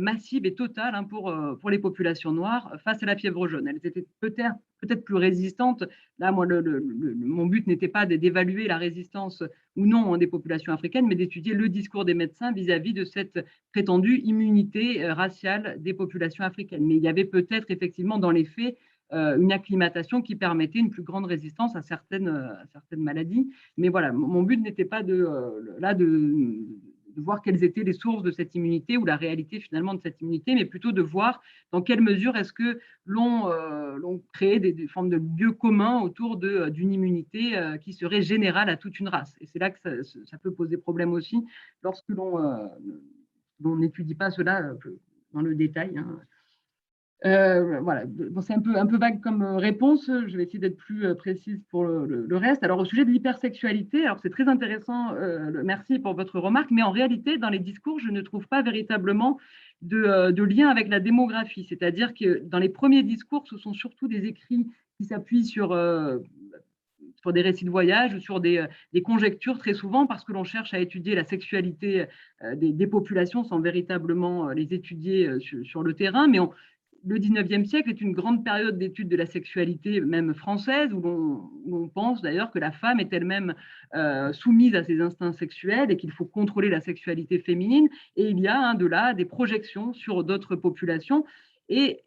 massive et totale, hein, pour les populations noires face à la fièvre jaune. Elles étaient peut-être plus résistantes. Là, moi, mon but n'était pas d'évaluer la résistance ou non des populations africaines, mais d'étudier le discours des médecins vis-à-vis de cette prétendue immunité raciale des populations africaines. Mais il y avait peut-être effectivement dans les faits une acclimatation qui permettait une plus grande résistance à certaines maladies. Mais voilà, mon but n'était pas de voir quelles étaient les sources de cette immunité ou la réalité finalement de cette immunité, mais plutôt de voir dans quelle mesure est-ce que l'on crée des formes de lieux communs autour d'une immunité qui serait générale à toute une race. Et c'est là que ça peut poser problème aussi lorsque l'on n'étudie pas cela dans le détail, hein. Voilà, bon, c'est un peu vague comme réponse. Je vais essayer d'être plus précise pour le reste. Alors, au sujet de l'hypersexualité, alors c'est très intéressant. Merci pour votre remarque. Mais en réalité, dans les discours, je ne trouve pas véritablement de lien avec la démographie. C'est-à-dire que dans les premiers discours, ce sont surtout des écrits qui s'appuient sur des récits de voyage ou sur des conjectures très souvent, parce que l'on cherche à étudier la sexualité des populations sans véritablement les étudier sur le terrain. Mais le 19e siècle est une grande période d'étude de la sexualité, même française, où l'on pense d'ailleurs que la femme est elle-même soumise à ses instincts sexuels et qu'il faut contrôler la sexualité féminine. Et il y a de là des projections sur d'autres populations. Et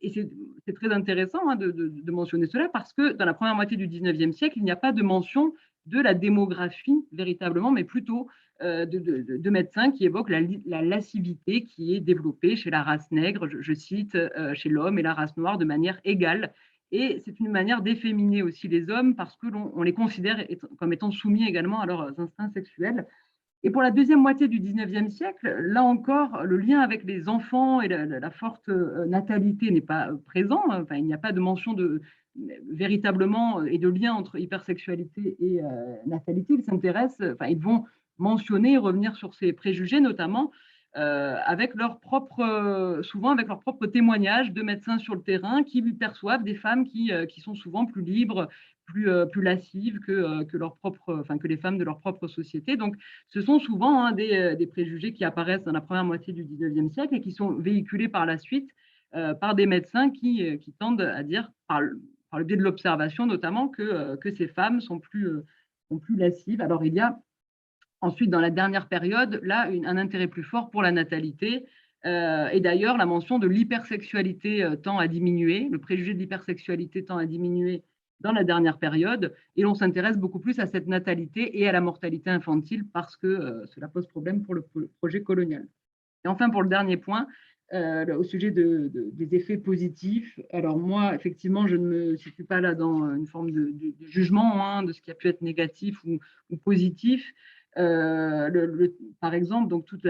c'est très intéressant, hein, de mentionner cela, parce que dans la première moitié du 19e siècle, il n'y a pas de mention de la démographie véritablement, mais plutôt de médecins qui évoquent la lascivité qui est développée chez la race nègre, je cite, chez l'homme et la race noire de manière égale. Et c'est une manière d'efféminer aussi les hommes, parce que l'on les considère comme étant soumis également à leurs instincts sexuels. Et pour la deuxième moitié du 19e siècle, là encore, le lien avec les enfants et la forte natalité n'est pas présent. Enfin, il n'y a pas de mention véritablement et de lien entre hypersexualité et natalité. Ils vont mentionner et revenir sur ces préjugés, notamment souvent avec leur propre témoignage de médecins sur le terrain qui perçoivent des femmes qui sont souvent plus libres, plus lascives que les femmes de leur propre société. Donc, ce sont souvent, hein, des préjugés qui apparaissent dans la première moitié du 19e siècle et qui sont véhiculés par la suite par des médecins qui tendent à dire, par le biais de l'observation notamment, que ces femmes sont plus lascives. Alors, il y a ensuite, dans la dernière période, là, un intérêt plus fort pour la natalité. Et d'ailleurs, la mention de l'hypersexualité tend à diminuer, le préjugé de l'hypersexualité tend à diminuer dans la dernière période, et l'on s'intéresse beaucoup plus à cette natalité et à la mortalité infantile parce que cela pose problème pour le projet colonial. Et enfin, pour le dernier point, au sujet des effets positifs, alors moi, effectivement, je ne me situe pas là dans une forme de jugement hein, de ce qui a pu être négatif ou positif. Par exemple, donc tout ce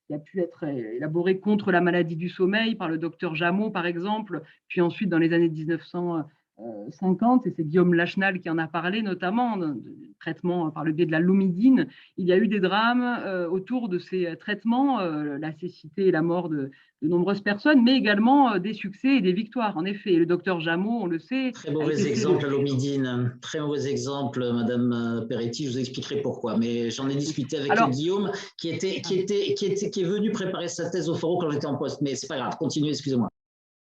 qui a pu être élaboré contre la maladie du sommeil par le docteur Jameau, par exemple, puis ensuite dans les années 1950, et c'est Guillaume Lachenal qui en a parlé notamment, de traitement par le biais de la lomidine. Il y a eu des drames autour de ces traitements, la cécité et la mort de nombreuses personnes, mais également des succès et des victoires. En effet, et le docteur Jameau, on le sait… Très mauvais exemple, la lomidine. Très mauvais exemple, Madame Peretti. Je vous expliquerai pourquoi. Mais j'en ai discuté avec Guillaume, qui est venu préparer sa thèse au Foro quand on était en poste. Mais c'est pas grave, continuez, excusez-moi.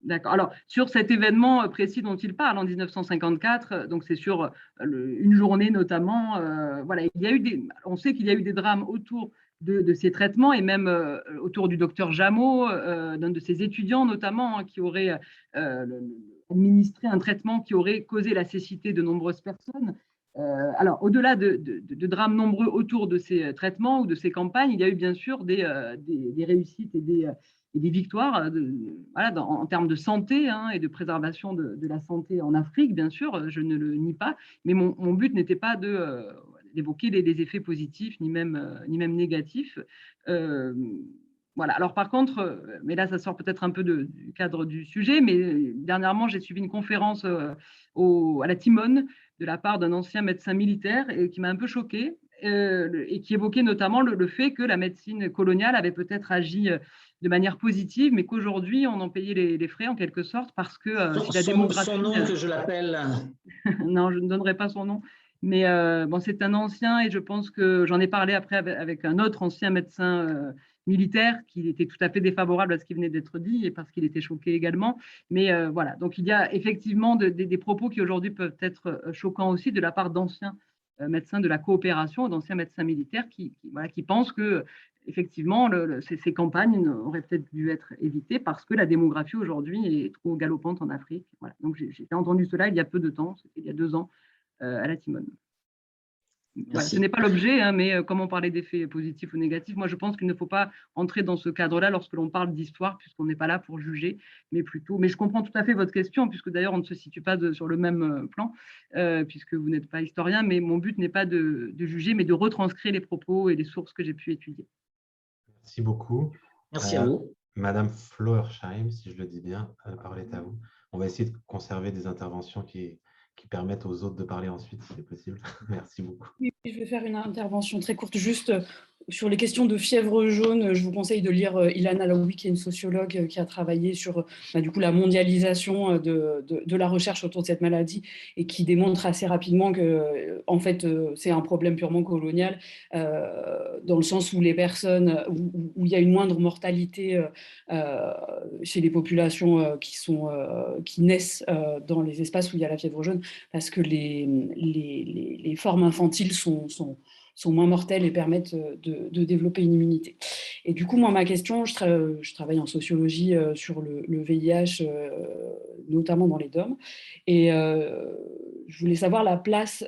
D'accord. Alors, sur cet événement précis dont il parle en 1954, donc c'est sur une journée notamment, voilà, on sait qu'il y a eu des drames autour de ces traitements et même autour du docteur Jameau, d'un de ses étudiants notamment, hein, qui aurait administré un traitement qui aurait causé la cécité de nombreuses personnes. Alors, au-delà de drames nombreux autour de ces traitements ou de ces campagnes, il y a eu bien sûr des réussites et des victoires voilà, en termes de santé hein, et de préservation de la santé en Afrique, bien sûr, je ne le nie pas, mais mon but n'était pas d'évoquer les effets positifs ni même négatifs. Voilà. Alors par contre, mais là ça sort peut-être un peu du cadre du sujet, mais dernièrement j'ai suivi une conférence à la Timone de la part d'un ancien médecin militaire et qui m'a un peu choquée et qui évoquait notamment le fait que la médecine coloniale avait peut-être agi de manière positive, mais qu'aujourd'hui on en payait les frais en quelque sorte parce que si la démographie… Son nom que je l'appelle… Non, je ne donnerai pas son nom. Mais bon, c'est un ancien et je pense que j'en ai parlé après avec un autre ancien médecin militaire qui était tout à fait défavorable à ce qui venait d'être dit et parce qu'il était choqué également. Mais voilà, donc il y a effectivement des propos qui aujourd'hui peuvent être choquants aussi de la part d'anciens médecins de la coopération, d'anciens médecins militaires voilà, qui pensent que effectivement ces campagnes auraient peut-être dû être évitées parce que la démographie aujourd'hui est trop galopante en Afrique. Voilà. Donc j'ai entendu cela il y a peu de temps, c'était il y a 2 ans à la Timone. Voilà, ce n'est pas l'objet, hein, mais comme on parlait d'effets positifs ou négatifs, moi je pense qu'il ne faut pas entrer dans ce cadre-là lorsque l'on parle d'histoire, puisqu'on n'est pas là pour juger, mais plutôt… Mais je comprends tout à fait votre question, puisque d'ailleurs on ne se situe pas sur le même plan, puisque vous n'êtes pas historien, mais mon but n'est pas de juger, mais de retranscrire les propos et les sources que j'ai pu étudier. Merci beaucoup. Merci à vous. Madame Floersheim, si je le dis bien, la parole est à vous. On va essayer de conserver des interventions qui permettent aux autres de parler ensuite, si c'est possible. Merci beaucoup. Oui, je vais faire une intervention très courte, juste sur les questions de fièvre jaune. Je vous conseille de lire Ilana Laoui, qui est une sociologue qui a travaillé sur du coup, la mondialisation de la recherche autour de cette maladie et qui démontre assez rapidement que en fait, c'est un problème purement colonial, dans le sens où les personnes, où il y a une moindre mortalité chez les populations qui naissent dans les espaces où il y a la fièvre jaune, parce que les formes infantiles sont moins mortelles et permettent de développer une immunité. Et du coup, moi, ma question, je travaille en sociologie sur le VIH, notamment dans les DOM, et je voulais savoir la place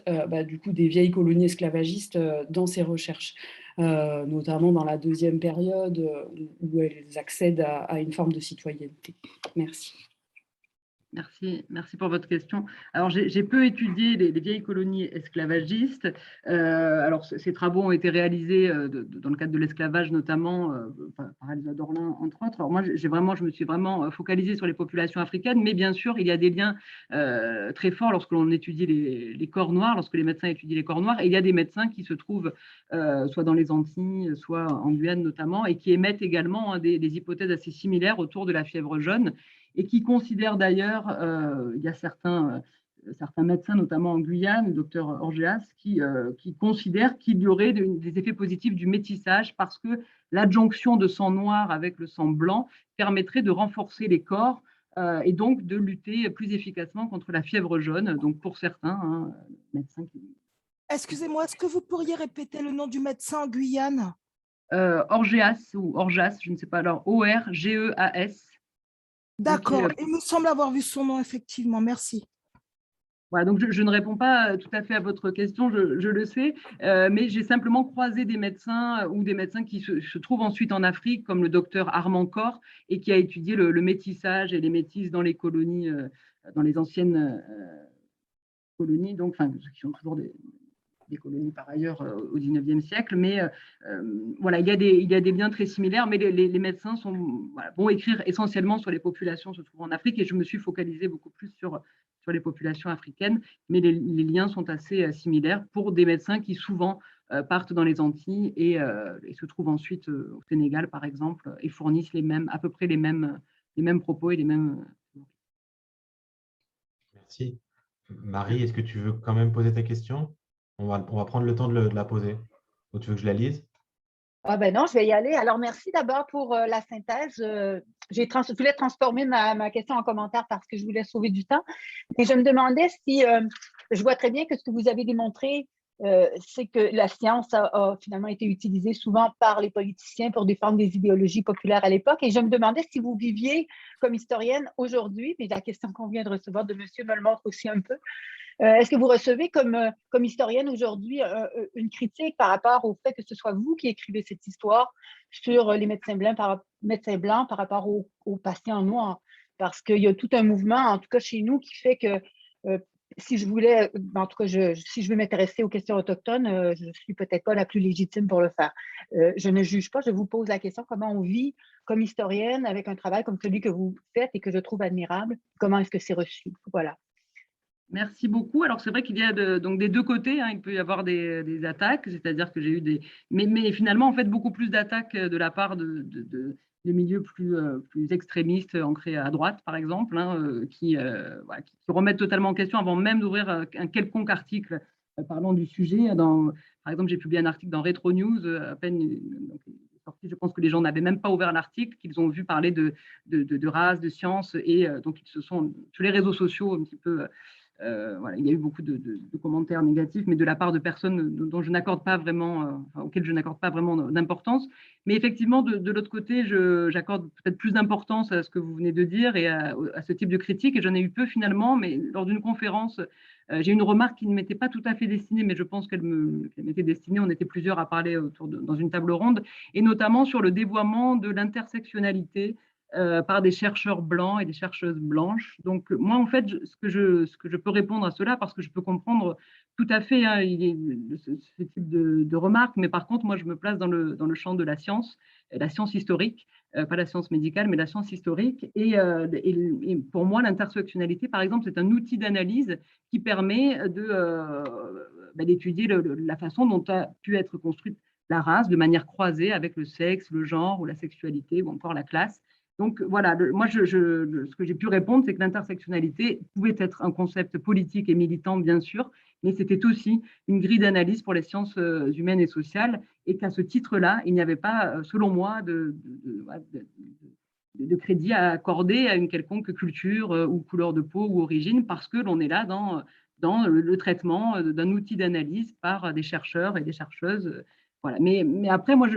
du coup, des vieilles colonies esclavagistes dans ces recherches, notamment dans la deuxième période où elles accèdent à une forme de citoyenneté. Merci. Merci pour votre question. Alors, j'ai peu étudié les vieilles colonies esclavagistes. Alors, ces travaux ont été réalisés dans le cadre de l'esclavage, notamment par Elsa Dorlin, entre autres. Alors, moi, je me suis vraiment focalisée sur les populations africaines, mais bien sûr, il y a des liens très forts lorsque l'on étudie les corps noirs, lorsque les médecins étudient les corps noirs. Et il y a des médecins qui se trouvent soit dans les Antilles, soit en Guyane notamment, et qui émettent également des hypothèses assez similaires autour de la fièvre jaune, et qui considèrent d'ailleurs, il y a certains médecins, notamment en Guyane, le docteur Orgeas, qui considèrent qu'il y aurait des effets positifs du métissage parce que l'adjonction de sang noir avec le sang blanc permettrait de renforcer les corps et donc de lutter plus efficacement contre la fièvre jaune. Donc pour certains médecins Excusez-moi, est-ce que vous pourriez répéter le nom du médecin en Guyane? Orgeas ou Orjas, je ne sais pas, alors Orgeas. D'accord, il me semble avoir vu son nom, effectivement, merci. Voilà, donc je ne réponds pas tout à fait à votre question, je le sais, mais j'ai simplement croisé des médecins ou des médecins qui se trouvent ensuite en Afrique, comme le docteur Armand Corr, et qui a étudié le métissage et les métis dans les colonies, dans les anciennes colonies, donc, enfin, qui sont toujours des colonies par ailleurs au XIXe siècle, mais voilà, il y a des liens très similaires, mais les médecins vont écrire essentiellement sur les populations se trouvant en Afrique, et je me suis focalisée beaucoup plus sur les populations africaines, mais les liens sont assez similaires pour des médecins qui souvent partent dans les Antilles et se trouvent ensuite au Sénégal, par exemple, et fournissent à peu près les mêmes propos et les mêmes... Merci. Marie, est-ce que tu veux quand même poser ta question? On va prendre le temps de la poser. Ou tu veux que je la lise? Ah ben non, je vais y aller. Alors, merci d'abord pour la synthèse. Je voulais transformer ma question en commentaire parce que je voulais sauver du temps. Mais je me demandais si, je vois très bien que ce que vous avez démontré, c'est que la science a finalement été utilisée souvent par les politiciens pour défendre des idéologies populaires à l'époque. Et je me demandais si vous viviez comme historienne aujourd'hui, mais la question qu'on vient de recevoir de monsieur me le montre aussi un peu. Est-ce que vous recevez comme historienne aujourd'hui une critique par rapport au fait que ce soit vous qui écrivez cette histoire sur les médecins blancs par rapport aux patients noirs? Parce qu'il y a tout un mouvement, en tout cas chez nous, qui fait que si je voulais, en tout cas, si je veux m'intéresser aux questions autochtones, je ne suis peut-être pas la plus légitime pour le faire. Je ne juge pas, je vous pose la question, comment on vit comme historienne avec un travail comme celui que vous faites et que je trouve admirable? Comment est-ce que c'est reçu? Voilà. Merci beaucoup. Alors, c'est vrai qu'il y a donc des deux côtés, hein, il peut y avoir des attaques, c'est-à-dire que j'ai eu mais finalement, en fait, beaucoup plus d'attaques de la part de milieux plus extrémistes ancrés à droite, par exemple, hein, qui remettent totalement en question avant même d'ouvrir un quelconque article parlant du sujet. Par exemple, j'ai publié un article dans Retro News, à peine sorti, je pense que les gens n'avaient même pas ouvert l'article, qu'ils ont vu parler de race, de science, et donc ils se sont, sur les réseaux sociaux, un petit peu... voilà, il y a eu beaucoup de commentaires négatifs, mais de la part de personnes dont je n'accorde pas vraiment, auxquelles je n'accorde pas vraiment d'importance. Mais effectivement, de l'autre côté, j'accorde peut-être plus d'importance à ce que vous venez de dire et à ce type de critique. Et j'en ai eu peu finalement, mais lors d'une conférence, j'ai une remarque qui ne m'était pas tout à fait destinée, mais je pense qu'elle m'était destinée. On était plusieurs à parler dans une table ronde, et notamment sur le dévoiement de l'intersectionnalité par des chercheurs blancs et des chercheuses blanches. Donc, moi, en fait, ce que je peux répondre à cela, parce que je peux comprendre tout à fait hein, ce type de remarques, mais par contre, moi, je me place dans le champ de la science historique, pas la science médicale, mais la science historique. Et pour moi, l'intersectionnalité, par exemple, c'est un outil d'analyse qui permet d'étudier la façon dont a pu être construite la race de manière croisée avec le sexe, le genre ou la sexualité ou encore la classe. Donc voilà, moi, ce que j'ai pu répondre, c'est que l'intersectionnalité pouvait être un concept politique et militant, bien sûr, mais c'était aussi une grille d'analyse pour les sciences humaines et sociales, et qu'à ce titre-là, il n'y avait pas, selon moi, de crédit à accorder à une quelconque culture ou couleur de peau ou origine, parce que l'on est là dans le traitement d'un outil d'analyse par des chercheurs et des chercheuses. Voilà. Mais après, moi,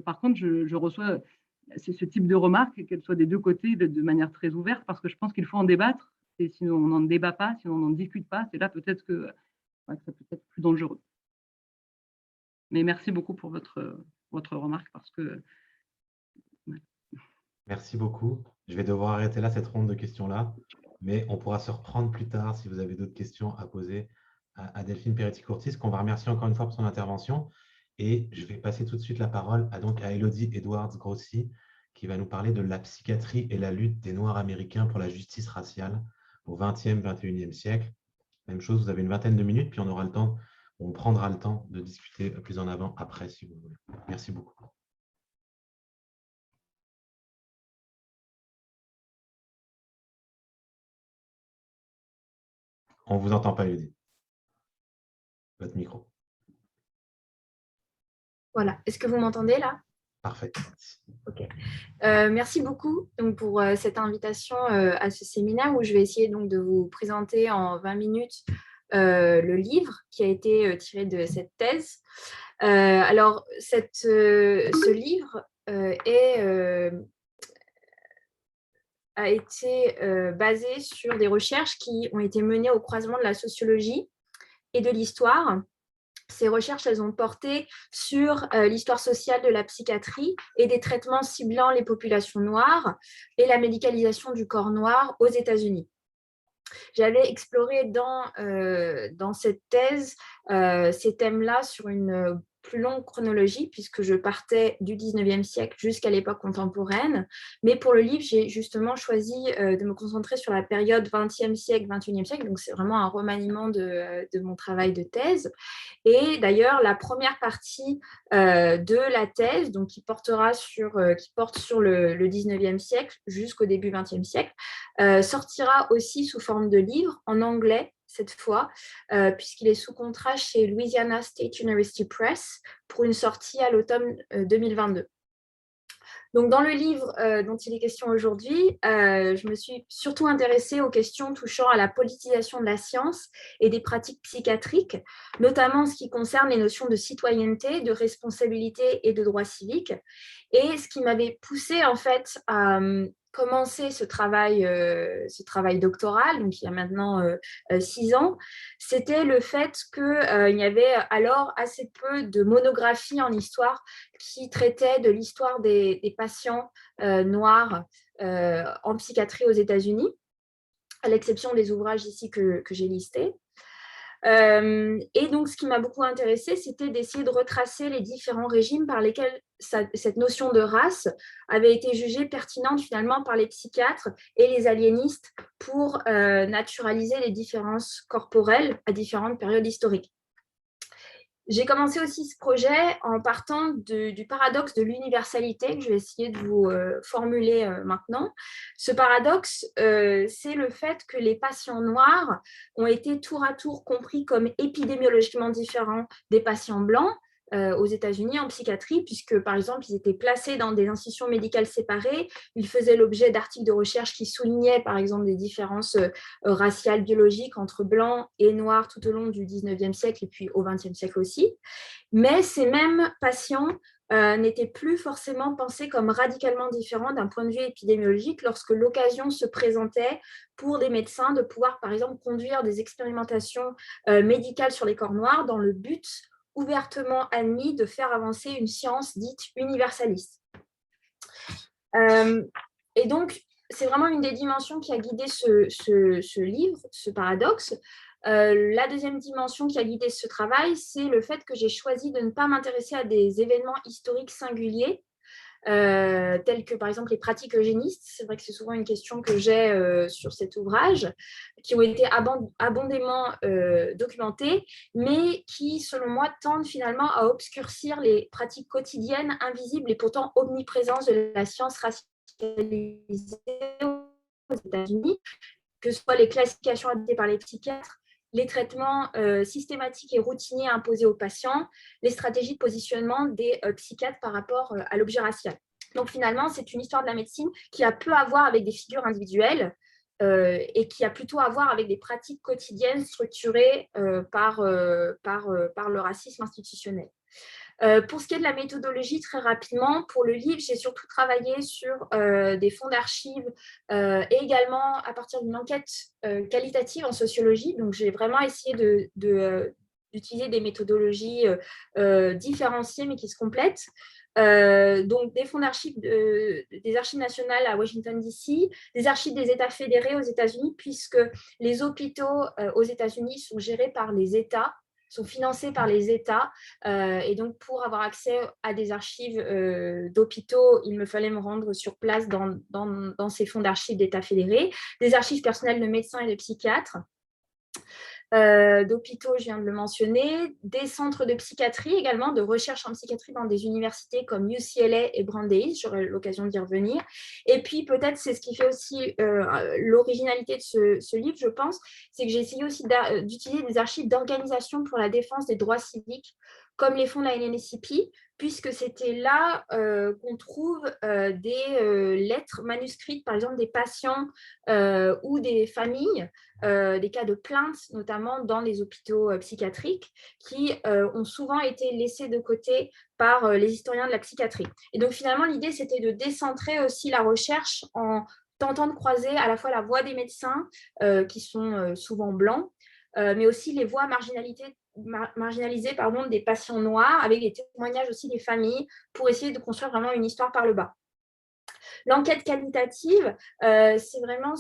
par contre, je reçois ce type de remarques, qu'elles soient des deux côtés, de manière très ouverte, parce que je pense qu'il faut en débattre. Et si on n'en débat pas, si on n'en discute pas, c'est là peut-être que ça peut être plus dangereux. Mais merci beaucoup pour votre remarque, parce que... Merci beaucoup. Je vais devoir arrêter là cette ronde de questions-là, mais on pourra se reprendre plus tard si vous avez d'autres questions à poser à Delphine Peretti-Courtis, qu'on va remercier encore une fois pour son intervention. Et je vais passer tout de suite la parole à Elodie Edwards-Grossi, qui va nous parler de la psychiatrie et la lutte des Noirs américains pour la justice raciale au XXe, XXIe siècle. Même chose, vous avez une vingtaine de minutes, puis on prendra le temps de discuter plus en avant après, si vous voulez. Merci beaucoup. On ne vous entend pas, Elodie. Votre micro. Voilà. Est-ce que vous m'entendez là? Parfait. Ok. Merci beaucoup donc, pour cette invitation à ce séminaire où je vais essayer donc, de vous présenter en 20 minutes le livre qui a été tiré de cette thèse. Alors, ce livre a été basé sur des recherches qui ont été menées au croisement de la sociologie et de l'histoire. Ces recherches, elles ont porté sur l'histoire sociale de la psychiatrie et des traitements ciblant les populations noires et la médicalisation du corps noir aux États-Unis. J'avais exploré dans cette thèse ces thèmes-là sur une plus longue chronologie, puisque je partais du 19e siècle jusqu'à l'époque contemporaine. Mais pour le livre, j'ai justement choisi de me concentrer sur la période 20e siècle, 21e siècle. Donc, c'est vraiment un remaniement de mon travail de thèse. Et d'ailleurs, la première partie de la thèse, donc qui porte sur le 19e siècle jusqu'au début 20e siècle, sortira aussi sous forme de livre en anglais cette fois, puisqu'il est sous contrat chez Louisiana State University Press pour une sortie à l'automne 2022. Donc, dans le livre dont il est question aujourd'hui, je me suis surtout intéressée aux questions touchant à la politisation de la science et des pratiques psychiatriques, notamment en ce qui concerne les notions de citoyenneté, de responsabilité et de droit civique. Et ce qui m'avait poussée en fait à commencer ce travail doctoral, donc il y a maintenant 6 ans, c'était le fait qu'il y avait alors assez peu de monographies en histoire qui traitaient de l'histoire des patients noirs en psychiatrie aux États-Unis, à l'exception des ouvrages ici que j'ai listés. Et donc, ce qui m'a beaucoup intéressée, c'était d'essayer de retracer les différents régimes par lesquels cette notion de race avait été jugée pertinente finalement par les psychiatres et les aliénistes pour naturaliser les différences corporelles à différentes périodes historiques. J'ai commencé aussi ce projet en partant du paradoxe de l'universalité que je vais essayer de vous formuler maintenant. Ce paradoxe, c'est le fait que les patients noirs ont été tour à tour compris comme épidémiologiquement différents des patients blancs aux États-Unis en psychiatrie, puisque par exemple, ils étaient placés dans des institutions médicales séparées, ils faisaient l'objet d'articles de recherche qui soulignaient par exemple des différences raciales, biologiques entre blancs et noirs tout au long du 19e siècle et puis au 20e siècle aussi. Mais ces mêmes patients n'étaient plus forcément pensés comme radicalement différents d'un point de vue épidémiologique lorsque l'occasion se présentait pour des médecins de pouvoir par exemple conduire des expérimentations médicales sur les corps noirs dans le but ouvertement admis de faire avancer une science dite universaliste. Et donc, c'est vraiment une des dimensions qui a guidé ce livre, ce paradoxe. La deuxième dimension qui a guidé ce travail, c'est le fait que j'ai choisi de ne pas m'intéresser à des événements historiques singuliers, tels que par exemple les pratiques eugénistes. C'est vrai que c'est souvent une question que j'ai sur cet ouvrage, qui ont été abondamment documentées, mais qui, selon moi, tendent finalement à obscurcir les pratiques quotidiennes, invisibles et pourtant omniprésentes de la science racialisée aux États-Unis, que ce soit les classifications adoptées par les psychiatres, les traitements systématiques et routiniers imposés aux patients, les stratégies de positionnement des psychiatres par rapport à l'objet racial. Donc finalement, c'est une histoire de la médecine qui a peu à voir avec des figures individuelles et qui a plutôt à voir avec des pratiques quotidiennes structurées par le racisme institutionnel. Pour ce qui est de la méthodologie, très rapidement, pour le livre, j'ai surtout travaillé sur des fonds d'archives et également à partir d'une enquête qualitative en sociologie. Donc, j'ai vraiment essayé d'utiliser des méthodologies différenciées mais qui se complètent. Donc, des fonds d'archives des archives nationales à Washington, D.C., des archives des États fédérés aux États-Unis, puisque les hôpitaux aux États-Unis sont gérés par les États, sont financés par les États. Et donc, pour avoir accès à des archives d'hôpitaux, il me fallait me rendre sur place dans ces fonds d'archives d'États fédérés, des archives personnelles de médecins et de psychiatres, d'hôpitaux, je viens de le mentionner, des centres de psychiatrie également, de recherche en psychiatrie dans des universités comme UCLA et Brandeis, j'aurai l'occasion d'y revenir. Et puis peut-être c'est ce qui fait aussi l'originalité de ce livre, je pense, c'est que j'ai essayé aussi d'utiliser des archives d'organisation pour la défense des droits civiques comme les fonds de la NNSCP, puisque c'était là qu'on trouve des lettres manuscrites, par exemple des patients ou des familles, des cas de plainte, notamment dans les hôpitaux psychiatriques, qui ont souvent été laissés de côté par les historiens de la psychiatrie. Et donc finalement, l'idée, c'était de décentrer aussi la recherche en tentant de croiser à la fois la voix des médecins, qui sont souvent blancs, mais aussi les voix marginalisées des patients noirs, avec des témoignages aussi des familles, pour essayer de construire vraiment une histoire par le bas. L'enquête qualitative, c'est vraiment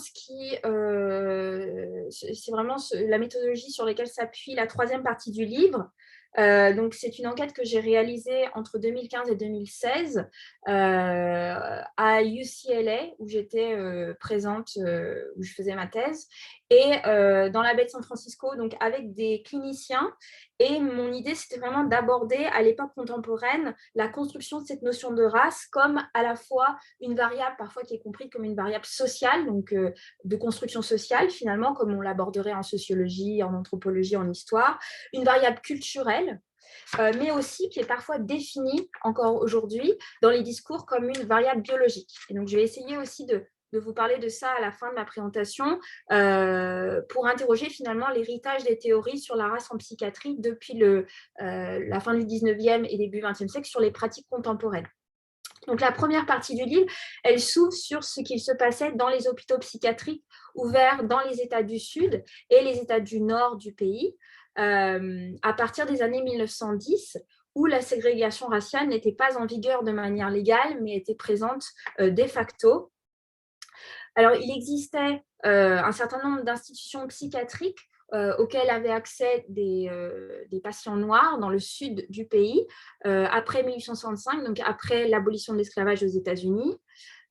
la méthodologie sur laquelle s'appuie la troisième partie du livre. Donc, c'est une enquête que j'ai réalisée entre 2015 et 2016 à UCLA, où j'étais présente, où je faisais ma thèse, et dans la baie de San Francisco, donc avec des cliniciens. Et mon idée, c'était vraiment d'aborder à l'époque contemporaine la construction de cette notion de race comme à la fois une variable parfois qui est comprise comme une variable sociale, donc de construction sociale finalement, comme on l'aborderait en sociologie, en anthropologie, en histoire, une variable culturelle, mais aussi qui est parfois définie encore aujourd'hui dans les discours comme une variable biologique. Et donc, je vais essayer aussi de vous parler de ça à la fin de ma présentation pour interroger finalement l'héritage des théories sur la race en psychiatrie depuis la fin du 19e et début 20e siècle sur les pratiques contemporaines. Donc, la première partie du livre, elle s'ouvre sur ce qu'il se passait dans les hôpitaux psychiatriques ouverts dans les États du Sud et les États du Nord du pays à partir des années 1910, où la ségrégation raciale n'était pas en vigueur de manière légale, mais était présente de facto. Alors, il existait un certain nombre d'institutions psychiatriques auxquelles avaient accès des patients noirs dans le sud du pays après 1865, donc après l'abolition de l'esclavage aux États-Unis,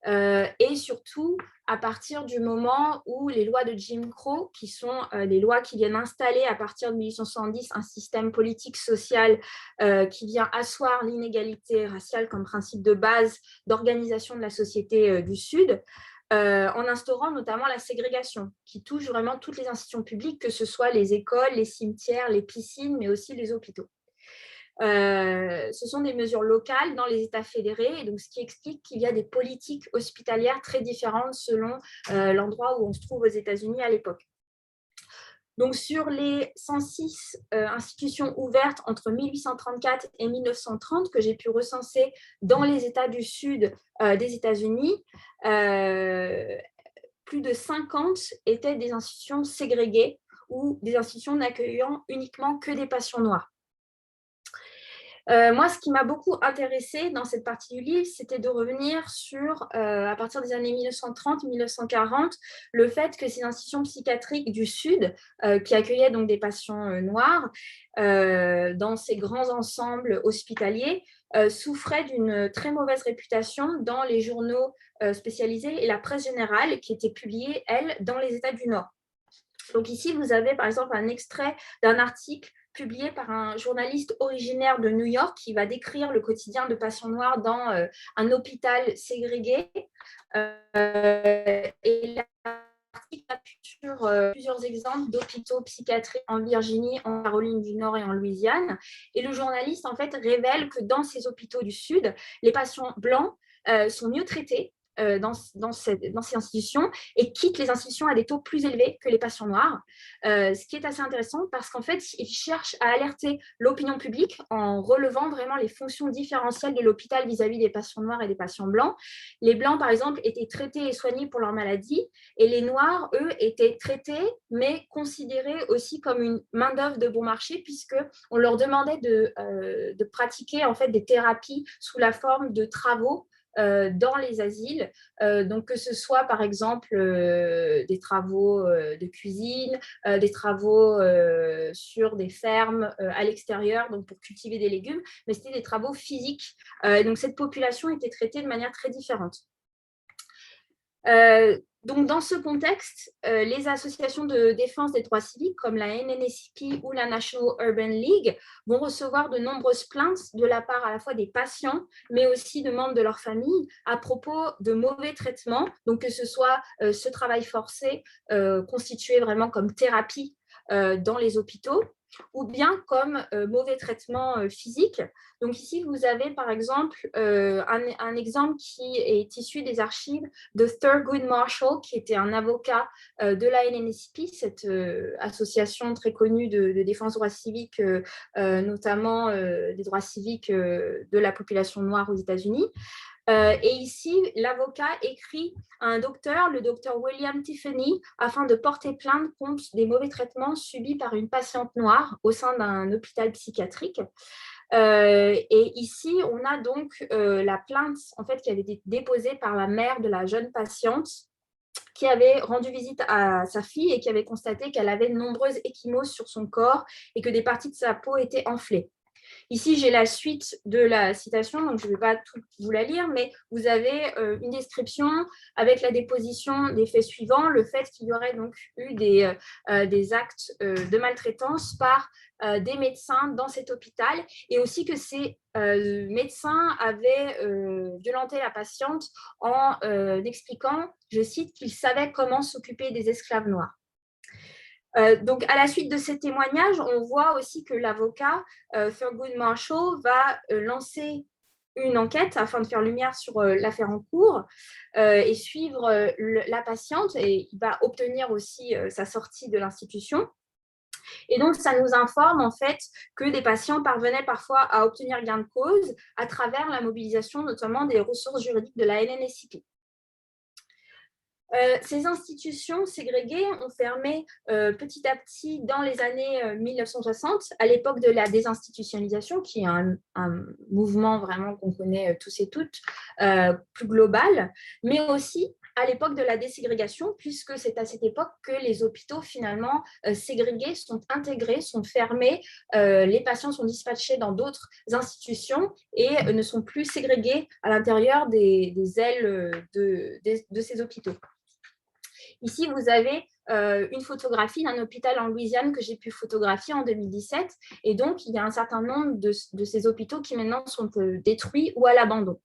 et surtout à partir du moment où les lois de Jim Crow, qui sont les lois qui viennent installer à partir de 1870 un système politique social qui vient asseoir l'inégalité raciale comme principe de base d'organisation de la société du Sud, en instaurant notamment la ségrégation, qui touche vraiment toutes les institutions publiques, que ce soit les écoles, les cimetières, les piscines, mais aussi les hôpitaux. Ce sont des mesures locales dans les États fédérés, et donc ce qui explique qu'il y a des politiques hospitalières très différentes selon l'endroit où on se trouve aux États-Unis à l'époque. Donc, sur les 106 institutions ouvertes entre 1834 et 1930 que j'ai pu recenser dans les États du Sud des États-Unis, plus de 50 étaient des institutions ségrégées ou des institutions n'accueillant uniquement que des patients noirs. Moi, ce qui m'a beaucoup intéressée dans cette partie du livre, c'était de revenir sur, à partir des années 1930-1940, le fait que ces institutions psychiatriques du Sud, qui accueillaient donc des patients noirs, dans ces grands ensembles hospitaliers, souffraient d'une très mauvaise réputation dans les journaux spécialisés et la presse générale qui était publiée, elle, dans les États du Nord. Donc ici, vous avez par exemple un extrait d'un article publié par un journaliste originaire de New York qui va décrire le quotidien de patients noirs dans un hôpital ségrégué. Et l'article appuie sur plusieurs exemples d'hôpitaux psychiatriques en Virginie, en Caroline du Nord et en Louisiane. Et le journaliste, en fait, révèle que dans ces hôpitaux du Sud, les patients blancs sont mieux traités dans ces institutions et quittent les institutions à des taux plus élevés que les patients noirs, ce qui est assez intéressant parce qu'en fait, ils cherchent à alerter l'opinion publique en relevant vraiment les fonctions différentielles de l'hôpital vis-à-vis des patients noirs et des patients blancs. Les blancs, par exemple, étaient traités et soignés pour leur maladie et les noirs, eux, étaient traités mais considérés aussi comme une main-d'œuvre de bon marché puisqu'on leur demandait de pratiquer en fait des thérapies sous la forme de travaux dans les asiles, donc que ce soit par exemple des travaux de cuisine, des travaux sur des fermes à l'extérieur, donc pour cultiver des légumes, mais c'était des travaux physiques. Donc cette population était traitée de manière très différente. Donc, dans ce contexte, les associations de défense des droits civiques comme la NNSCP ou la National Urban League vont recevoir de nombreuses plaintes de la part à la fois des patients, mais aussi de membres de leur famille à propos de mauvais traitements, donc que ce soit ce travail forcé constitué vraiment comme thérapie dans les hôpitaux, ou bien comme mauvais traitement physique. Donc ici, vous avez par exemple un exemple qui est issu des archives de Thurgood Marshall, qui était un avocat de la NNSP, cette association très connue de défense des droits civiques, notamment des droits civiques de la population noire aux États-Unis. Et ici, l'avocat écrit à un docteur, le docteur William Tiffany, afin de porter plainte contre des mauvais traitements subis par une patiente noire au sein d'un hôpital psychiatrique. Et ici, on a donc la plainte en fait, qui avait été déposée par la mère de la jeune patiente qui avait rendu visite à sa fille et qui avait constaté qu'elle avait de nombreuses ecchymoses sur son corps et que des parties de sa peau étaient enflées. Ici, j'ai la suite de la citation, donc je ne vais pas tout vous la lire, mais vous avez une description avec la déposition des faits suivants, le fait qu'il y aurait donc eu des actes de maltraitance par des médecins dans cet hôpital et aussi que ces médecins avaient violenté la patiente en expliquant, je cite, qu'ils savaient comment s'occuper des esclaves noirs. Donc, à la suite de ces témoignages, on voit aussi que l'avocat Thurgood Marshall va lancer une enquête afin de faire lumière sur l'affaire en cours et suivre la patiente, et il va obtenir aussi sa sortie de l'institution. Et donc, ça nous informe en fait que des patients parvenaient parfois à obtenir gain de cause à travers la mobilisation notamment des ressources juridiques de la NNSP. Ces institutions ségrégées ont fermé petit à petit dans les années 1960, à l'époque de la désinstitutionnalisation, qui est un mouvement vraiment qu'on connaît tous et toutes, plus global, mais aussi à l'époque de la déségrégation, puisque c'est à cette époque que les hôpitaux finalement ségrégés sont intégrés, sont fermés, les patients sont dispatchés dans d'autres institutions et ne sont plus ségrégés à l'intérieur des ailes de ces hôpitaux. Ici, vous avez une photographie d'un hôpital en Louisiane que j'ai pu photographier en 2017. Et donc, il y a un certain nombre de ces hôpitaux qui maintenant sont détruits ou à l'abandon.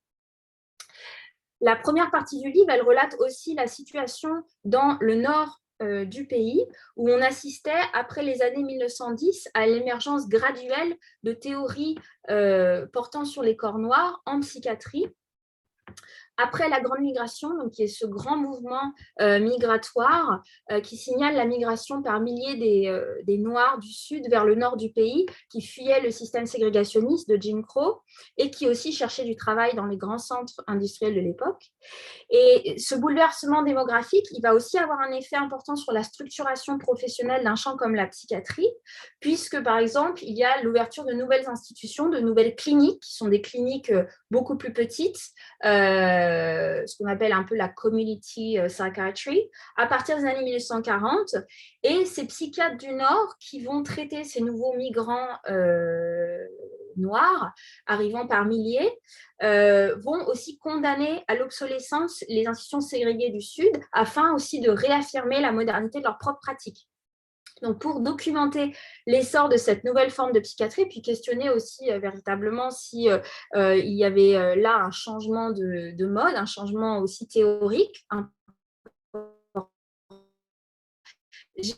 La première partie du livre, elle relate aussi la situation dans le nord du pays, où on assistait, après les années 1910, à l'émergence graduelle de théories portant sur les corps noirs en psychiatrie. Après la Grande Migration, donc, qui est ce grand mouvement migratoire qui signale la migration par milliers des Noirs du Sud vers le nord du pays, qui fuyaient le système ségrégationniste de Jim Crow et qui aussi cherchaient du travail dans les grands centres industriels de l'époque. Et ce bouleversement démographique, il va aussi avoir un effet important sur la structuration professionnelle d'un champ comme la psychiatrie, puisque, par exemple, il y a l'ouverture de nouvelles institutions, de nouvelles cliniques, qui sont des cliniques beaucoup plus petites, ce qu'on appelle un peu la community psychiatry, à partir des années 1940. Et ces psychiatres du Nord qui vont traiter ces nouveaux migrants noirs, arrivant par milliers, vont aussi condamner à l'obsolescence les institutions ségrégées du Sud, afin aussi de réaffirmer la modernité de leurs propres pratiques. Donc, pour documenter l'essor de cette nouvelle forme de psychiatrie, puis questionner aussi véritablement si il y avait là un changement de mode, un changement aussi théorique. J'ai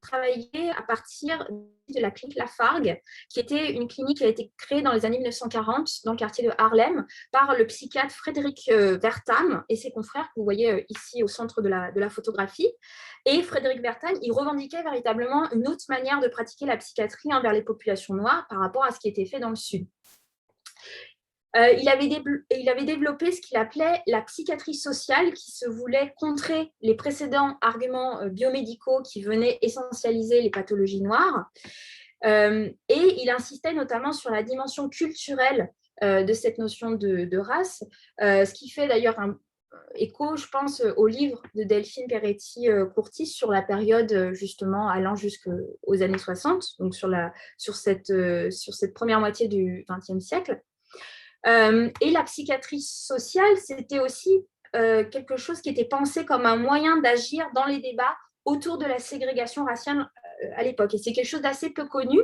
travaillé à partir de la clinique Lafargue, qui était une clinique qui a été créée dans les années 1940 dans le quartier de Harlem par le psychiatre Frédéric Wertham et ses confrères, que vous voyez ici au centre de la photographie. Et Frédéric Wertham, il revendiquait véritablement une autre manière de pratiquer la psychiatrie envers les populations noires par rapport à ce qui était fait dans le Sud. Il avait développé ce qu'il appelait la psychiatrie sociale, qui se voulait contrer les précédents arguments biomédicaux qui venaient essentialiser les pathologies noires. Et il insistait notamment sur la dimension culturelle de cette notion de race, ce qui fait d'ailleurs un écho, je pense, au livre de Delphine Peretti-Curtis sur la période justement allant jusqu'aux années 60, donc sur cette première moitié du XXe siècle. Et la psychiatrie sociale, c'était aussi quelque chose qui était pensé comme un moyen d'agir dans les débats autour de la ségrégation raciale à l'époque. Et c'est quelque chose d'assez peu connu,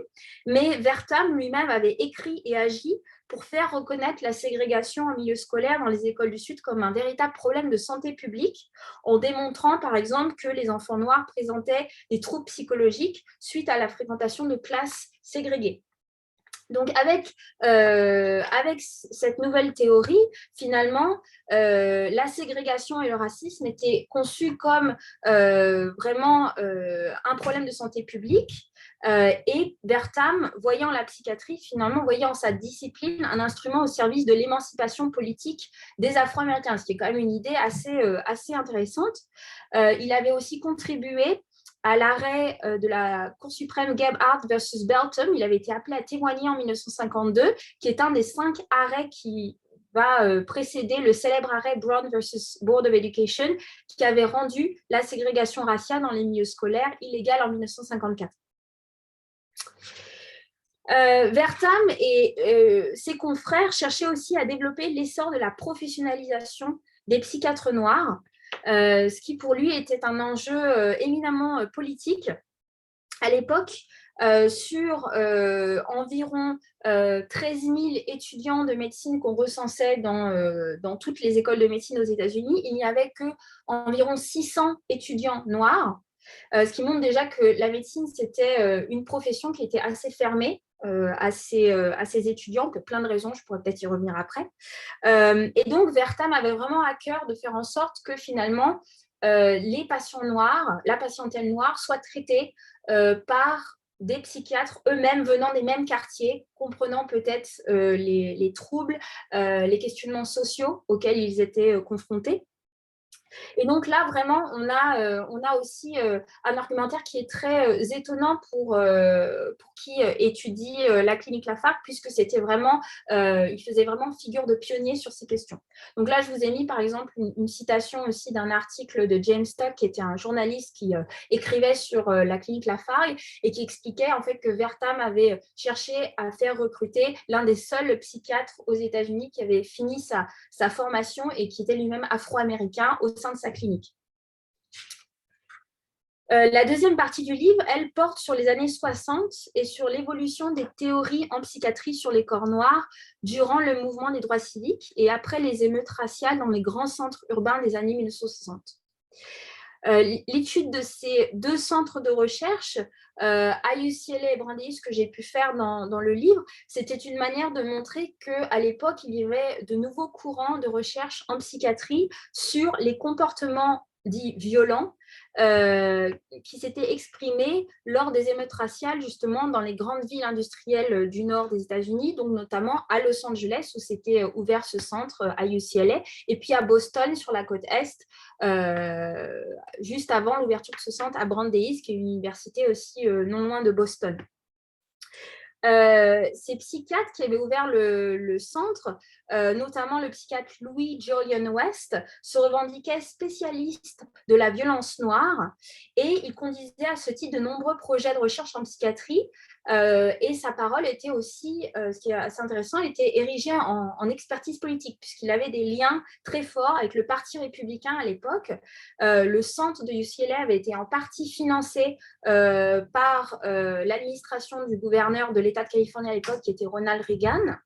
mais Vertam lui-même avait écrit et agi pour faire reconnaître la ségrégation en milieu scolaire dans les écoles du Sud comme un véritable problème de santé publique, en démontrant par exemple que les enfants noirs présentaient des troubles psychologiques suite à la fréquentation de classes ségrégées. Donc, avec cette nouvelle théorie, finalement, la ségrégation et le racisme étaient conçus comme vraiment un problème de santé publique. Et Vertam, voyant la psychiatrie, finalement, voyant sa discipline un instrument au service de l'émancipation politique des Afro-Américains, ce qui est quand même une idée assez intéressante. Il avait aussi contribué à l'arrêt de la Cour suprême Gebhardt versus Belton. Il avait été appelé à témoigner en 1952, qui est un des 5 arrêts qui va précéder le célèbre arrêt Brown versus Board of Education, qui avait rendu la ségrégation raciale dans les milieux scolaires illégale en 1954. Vertam et ses confrères cherchaient aussi à développer l'essor de la professionnalisation des psychiatres noirs, ce qui pour lui était un enjeu éminemment politique. À l'époque, sur environ 13 000 étudiants de médecine qu'on recensait dans toutes les écoles de médecine aux États-Unis, il n'y avait qu'environ 600 étudiants noirs, ce qui montre déjà que la médecine, c'était une profession qui était assez fermée à ses étudiants, pour plein de raisons, je pourrais peut-être y revenir après. Et donc, Vertam avait vraiment à cœur de faire en sorte que finalement, les patients noirs, la patientèle noire, soit traitée par des psychiatres eux-mêmes venant des mêmes quartiers, comprenant peut-être les troubles, les questionnements sociaux auxquels ils étaient confrontés. Et donc là, vraiment, on a aussi un argumentaire qui est très étonnant pour qui étudie la clinique Lafargue, puisque c'était vraiment, il faisait vraiment figure de pionnier sur ces questions. Donc là, je vous ai mis par exemple une citation aussi d'un article de James Tuck, qui était un journaliste qui écrivait sur la clinique Lafargue et qui expliquait en fait que Vertam avait cherché à faire recruter l'un des seuls psychiatres aux États-Unis qui avait fini sa formation et qui était lui-même afro-américain au sein de sa clinique. La deuxième partie du livre, elle porte sur les années 60 et sur l'évolution des théories en psychiatrie sur les corps noirs durant le mouvement des droits civiques et après les émeutes raciales dans les grands centres urbains des années 1960. L'étude de ces 2 centres de recherche, à UCLA et Brandeis, que j'ai pu faire dans le livre, c'était une manière de montrer qu'à l'époque, il y avait de nouveaux courants de recherche en psychiatrie sur les comportements dits violents qui s'étaient exprimés lors des émeutes raciales, justement, dans les grandes villes industrielles du nord des États-Unis, donc notamment à Los Angeles, où s'était ouvert ce centre à UCLA, et puis à Boston, sur la côte Est, juste avant l'ouverture de ce centre à Brandeis, qui est une université aussi non loin de Boston. Ces psychiatres qui avaient ouvert le centre, notamment le psychiatre Louis Julian West, se revendiquaient spécialistes de la violence noire et il conduisait à ce titre de nombreux projets de recherche en psychiatrie. Et sa parole était aussi, ce qui est assez intéressant, elle était érigée en expertise politique, puisqu'il avait des liens très forts avec le Parti républicain à l'époque. Le centre de UCLA avait été en partie financé par l'administration du gouverneur de l'État de Californie à l'époque, qui était Ronald Reagan,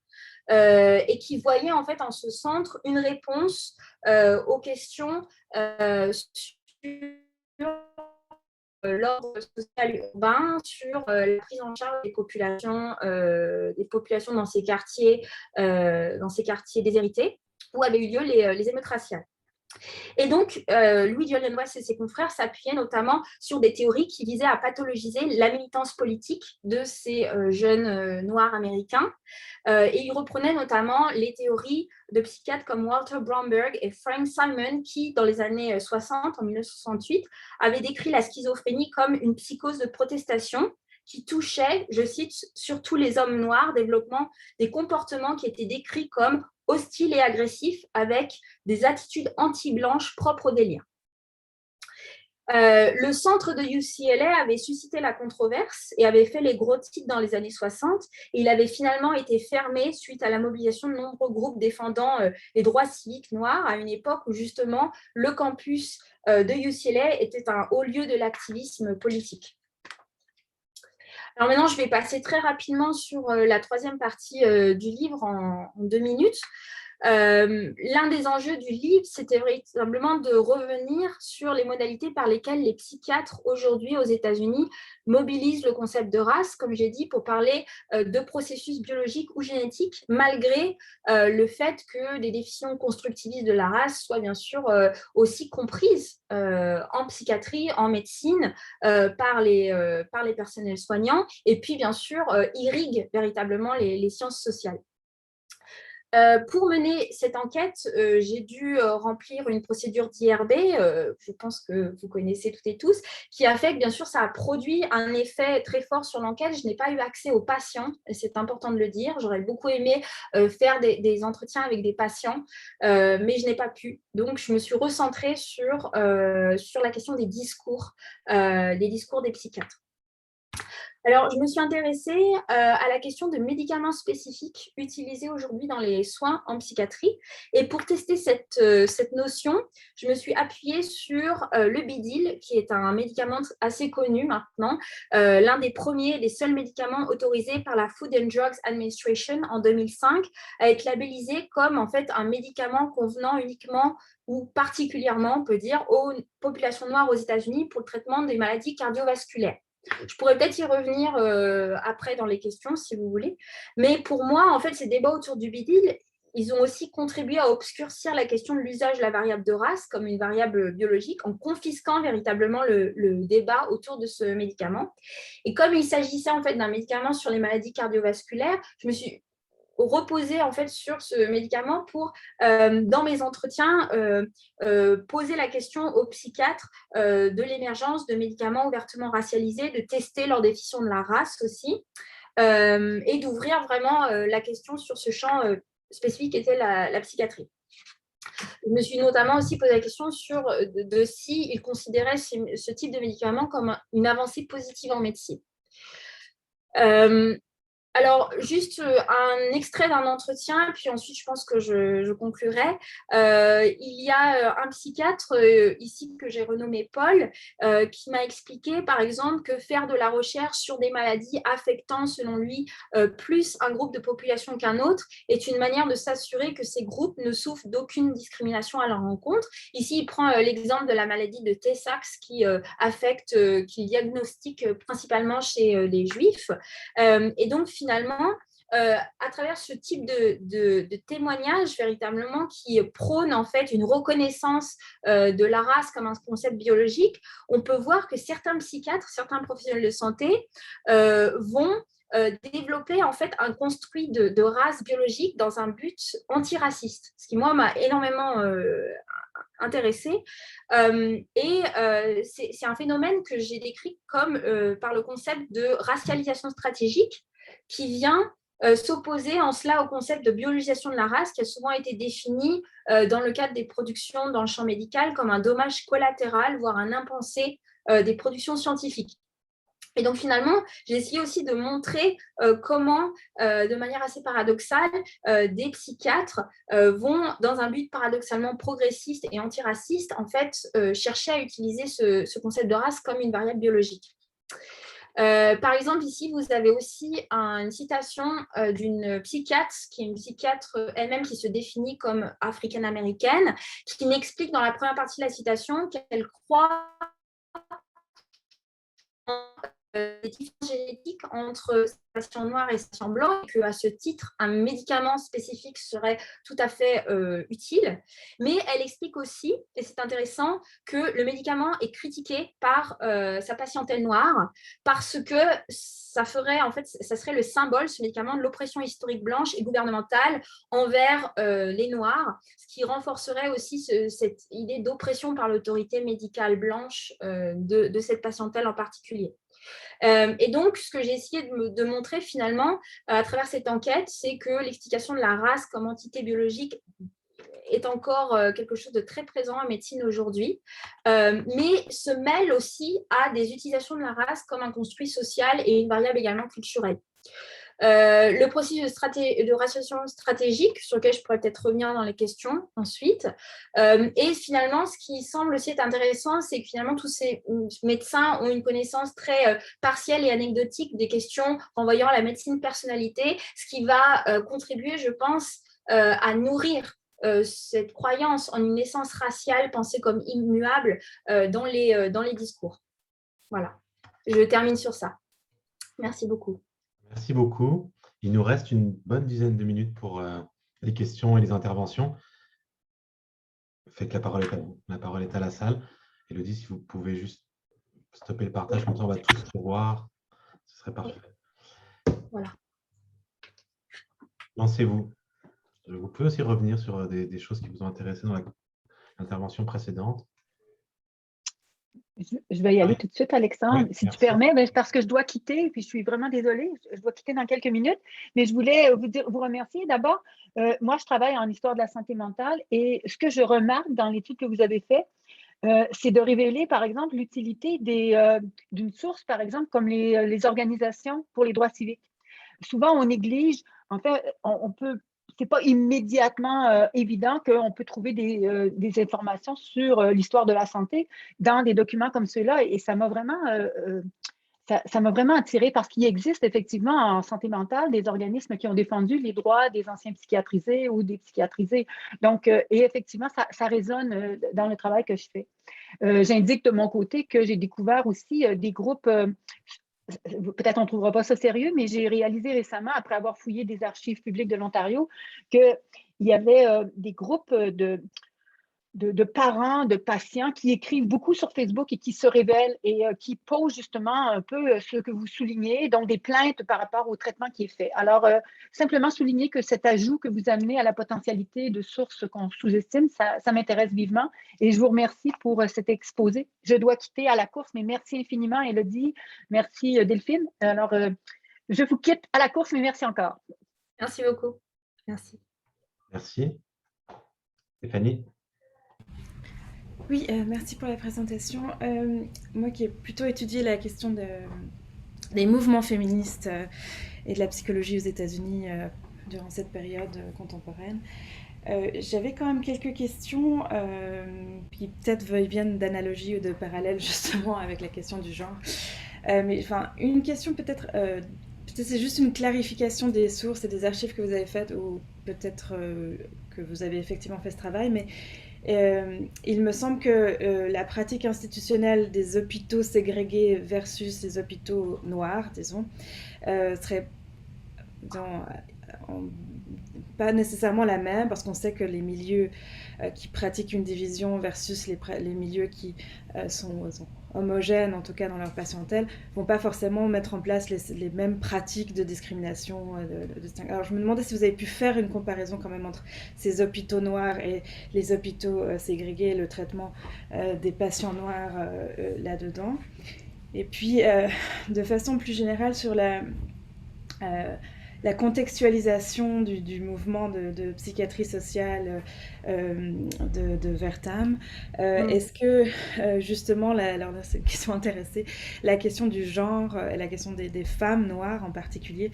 et qui voyait en fait en ce centre une réponse aux questions sur l'ordre social urbain, sur la prise en charge des populations dans ces quartiers déshérités, où avaient eu lieu les émeutes raciales. Et donc, Louis Julian West et ses confrères s'appuyaient notamment sur des théories qui visaient à pathologiser la militance politique de ces jeunes noirs américains. Et ils reprenaient notamment les théories de psychiatres comme Walter Bromberg et Frank Simon, qui, dans les années 60, en 1968, avaient décrit la schizophrénie comme une psychose de protestation qui touchait, je cite, surtout les hommes noirs, développement des comportements qui étaient décrits comme hostiles et agressifs avec des attitudes anti-blanches propres au délire. Le centre de UCLA avait suscité la controverse et avait fait les gros titres dans les années 60. Et il avait finalement été fermé suite à la mobilisation de nombreux groupes défendant les droits civiques noirs à une époque où justement le campus de UCLA était un haut lieu de l'activisme politique. Alors maintenant, je vais passer très rapidement sur la troisième partie du livre en 2 minutes. L'un des enjeux du livre, c'était véritablement de revenir sur les modalités par lesquelles les psychiatres aujourd'hui aux États-Unis mobilisent le concept de race, comme j'ai dit, pour parler de processus biologiques ou génétiques, malgré le fait que des définitions constructivistes de la race soient bien sûr aussi comprises en psychiatrie, en médecine, par les personnels soignants, et puis bien sûr irriguent véritablement les sciences sociales. Pour mener cette enquête, j'ai dû remplir une procédure d'IRB, je pense que vous connaissez toutes et tous, qui a fait que, bien sûr, ça a produit un effet très fort sur l'enquête. Je n'ai pas eu accès aux patients, et c'est important de le dire. J'aurais beaucoup aimé faire des entretiens avec des patients, mais je n'ai pas pu. Donc, je me suis recentrée sur la question des discours des psychiatres. Alors, je me suis intéressée à la question de médicaments spécifiques utilisés aujourd'hui dans les soins en psychiatrie. Et pour tester cette notion, je me suis appuyée sur le Bidil, qui est un médicament assez connu maintenant, l'un des premiers et des seuls médicaments autorisés par la Food and Drugs Administration en 2005, à être labellisé comme en fait un médicament convenant uniquement ou particulièrement, on peut dire, aux populations noires aux États-Unis pour le traitement des maladies cardiovasculaires. Je pourrais peut-être y revenir après dans les questions, si vous voulez. Mais pour moi, en fait, ces débats autour du Bidil, ils ont aussi contribué à obscurcir la question de l'usage de la variable de race comme une variable biologique en confisquant véritablement le débat autour de ce médicament. Et comme il s'agissait en fait d'un médicament sur les maladies cardiovasculaires, je me suis reposer en fait sur ce médicament pour, dans mes entretiens, poser la question aux psychiatres de l'émergence de médicaments ouvertement racialisés, de tester leur définition de la race aussi, et d'ouvrir vraiment la question sur ce champ spécifique qu'était la psychiatrie. Je me suis notamment aussi posé la question sur de si ils considéraient ce type de médicament comme une avancée positive en médecine. Alors, juste un extrait d'un entretien, puis ensuite, je pense que je conclurai. Il y a un psychiatre ici que j'ai renommé Paul, qui m'a expliqué, par exemple, que faire de la recherche sur des maladies affectant, selon lui, plus un groupe de population qu'un autre est une manière de s'assurer que ces groupes ne souffrent d'aucune discrimination à leur rencontre. Ici, il prend l'exemple de la maladie de Tay-Sachs qui diagnostique principalement chez les Juifs. Et donc, finalement, à travers ce type de témoignage véritablement qui prône en fait une reconnaissance de la race comme un concept biologique, on peut voir que certains psychiatres, certains professionnels de santé vont développer en fait un construit de race biologique dans un but antiraciste, ce qui moi m'a énormément intéressée. C'est un phénomène que j'ai décrit comme par le concept de racialisation stratégique qui vient s'opposer en cela au concept de biologisation de la race qui a souvent été défini dans le cadre des productions dans le champ médical comme un dommage collatéral, voire un impensé des productions scientifiques. Et donc, finalement, j'ai essayé aussi de montrer comment, de manière assez paradoxale, des psychiatres vont, dans un but paradoxalement progressiste et antiraciste, en fait, chercher à utiliser ce concept de race comme une variable biologique. Par exemple, ici, vous avez aussi une citation d'une psychiatre, qui est une psychiatre elle-même qui se définit comme africaine-américaine, qui n'explique dans la première partie de la citation qu'elle croit des différences génétiques entre patients noirs et patients blancs, et qu'à ce titre, un médicament spécifique serait tout à fait utile. Mais elle explique aussi, et c'est intéressant, que le médicament est critiqué par sa patientèle noire parce que ça serait le symbole, ce médicament, de l'oppression historique blanche et gouvernementale envers les Noirs, ce qui renforcerait aussi cette idée d'oppression par l'autorité médicale blanche de cette patientèle en particulier. Et donc, ce que j'ai essayé de montrer finalement à travers cette enquête, c'est que l'explication de la race comme entité biologique est encore quelque chose de très présent en médecine aujourd'hui, mais se mêle aussi à des utilisations de la race comme un construit social et une variable également culturelle. Le processus de rationalisation stratégique, sur lequel je pourrais peut-être revenir dans les questions ensuite. Et finalement, ce qui semble aussi être intéressant, c'est que finalement, tous ces médecins ont une connaissance très partielle et anecdotique des questions renvoyant à la médecine personnalité, ce qui va contribuer, je pense, à nourrir cette croyance en une essence raciale pensée comme immuable dans les discours. Voilà, je termine sur ça. Merci beaucoup. Merci beaucoup. Il nous reste une bonne dizaine de minutes pour les questions et les interventions. Fait que la parole est à la salle. Élodie, si vous pouvez juste stopper le partage, comme ça on va tous se voir. Ce serait parfait. Voilà. Lancez-vous. Vous pouvez aussi revenir sur des choses qui vous ont intéressé dans l'intervention précédente. Je vais y aller tout de suite, Alexandre, Oui, si merci. tu permets, parce que je dois quitter, puis je suis vraiment désolée, je dois quitter dans quelques minutes, mais je voulais vous remercier. D'abord, moi, je travaille en histoire de la santé mentale et ce que je remarque dans l'étude que vous avez faite, c'est de révéler, par exemple, l'utilité d'une source, par exemple, comme les organisations pour les droits civiques. Souvent, on néglige, en fait, on peut, c'est pas immédiatement évident qu'on peut trouver des informations sur l'histoire de la santé dans des documents comme ceux-là, et ça m'a vraiment ça m'a vraiment attirée parce qu'il existe effectivement en santé mentale des organismes qui ont défendu les droits des anciens psychiatrisés ou des psychiatrisés. Donc, et effectivement, ça résonne dans le travail que je fais. J'indique de mon côté que j'ai découvert aussi des groupes, peut-être on ne trouvera pas ça sérieux, mais j'ai réalisé récemment, après avoir fouillé des archives publiques de l'Ontario, qu'il y avait des groupes de parents, de patients qui écrivent beaucoup sur Facebook et qui se révèlent et qui posent justement un peu ce que vous soulignez, donc des plaintes par rapport au traitement qui est fait. Alors, simplement souligner que cet ajout que vous amenez à la potentialité de sources qu'on sous-estime, ça m'intéresse vivement et je vous remercie pour cet exposé. Je dois quitter à la course, mais merci infiniment, Élodie. Merci, Delphine. Alors, je vous quitte à la course, mais merci encore. Merci beaucoup. Merci. Merci. Stéphanie? Oui, merci pour la présentation. Moi qui ai plutôt étudié la question des mouvements féministes et de la psychologie aux États-Unis durant cette période contemporaine, j'avais quand même quelques questions qui peut-être viennent d'analogie ou de parallèle justement avec la question du genre. Mais enfin, une question peut-être c'est juste une clarification des sources et des archives que vous avez faites ou peut-être que vous avez effectivement fait ce travail, mais il me semble que la pratique institutionnelle des hôpitaux ségrégés versus les hôpitaux noirs, disons, serait pas nécessairement la même, parce qu'on sait que les milieux qui pratiquent une division versus les milieux qui sont homogènes, en tout cas dans leur patientèle, vont pas forcément mettre en place les mêmes pratiques de discrimination. Alors je me demandais si vous avez pu faire une comparaison quand même entre ces hôpitaux noirs et les hôpitaux ségrégés, le traitement des patients noirs là-dedans. Et puis, de façon plus générale, sur la contextualisation du mouvement de psychiatrie sociale de Wertham. Est-ce que, justement, alors là, c'est une question intéressée, la question du genre, la question des femmes noires en particulier,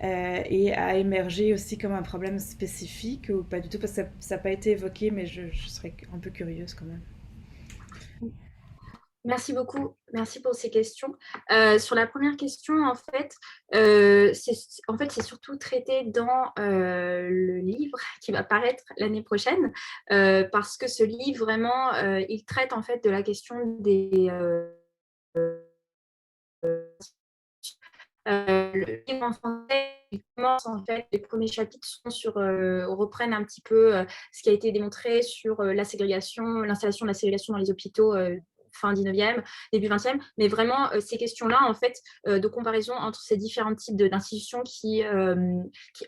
et a émergé aussi comme un problème spécifique ou pas du tout, parce que ça n'a pas été évoqué, mais je serais un peu curieuse quand même. Merci beaucoup, merci pour ces questions. Sur la première question, en fait, c'est surtout traité dans le livre qui va paraître l'année prochaine, parce que ce livre, vraiment, il traite en fait de la question des... le livre en français, il commence en fait, les premiers chapitres reprennent un petit peu ce qui a été démontré sur la ségrégation, l'installation de la ségrégation dans les hôpitaux fin 19e, début 20e, mais vraiment ces questions-là, en fait, de comparaison entre ces différents types d'institutions qui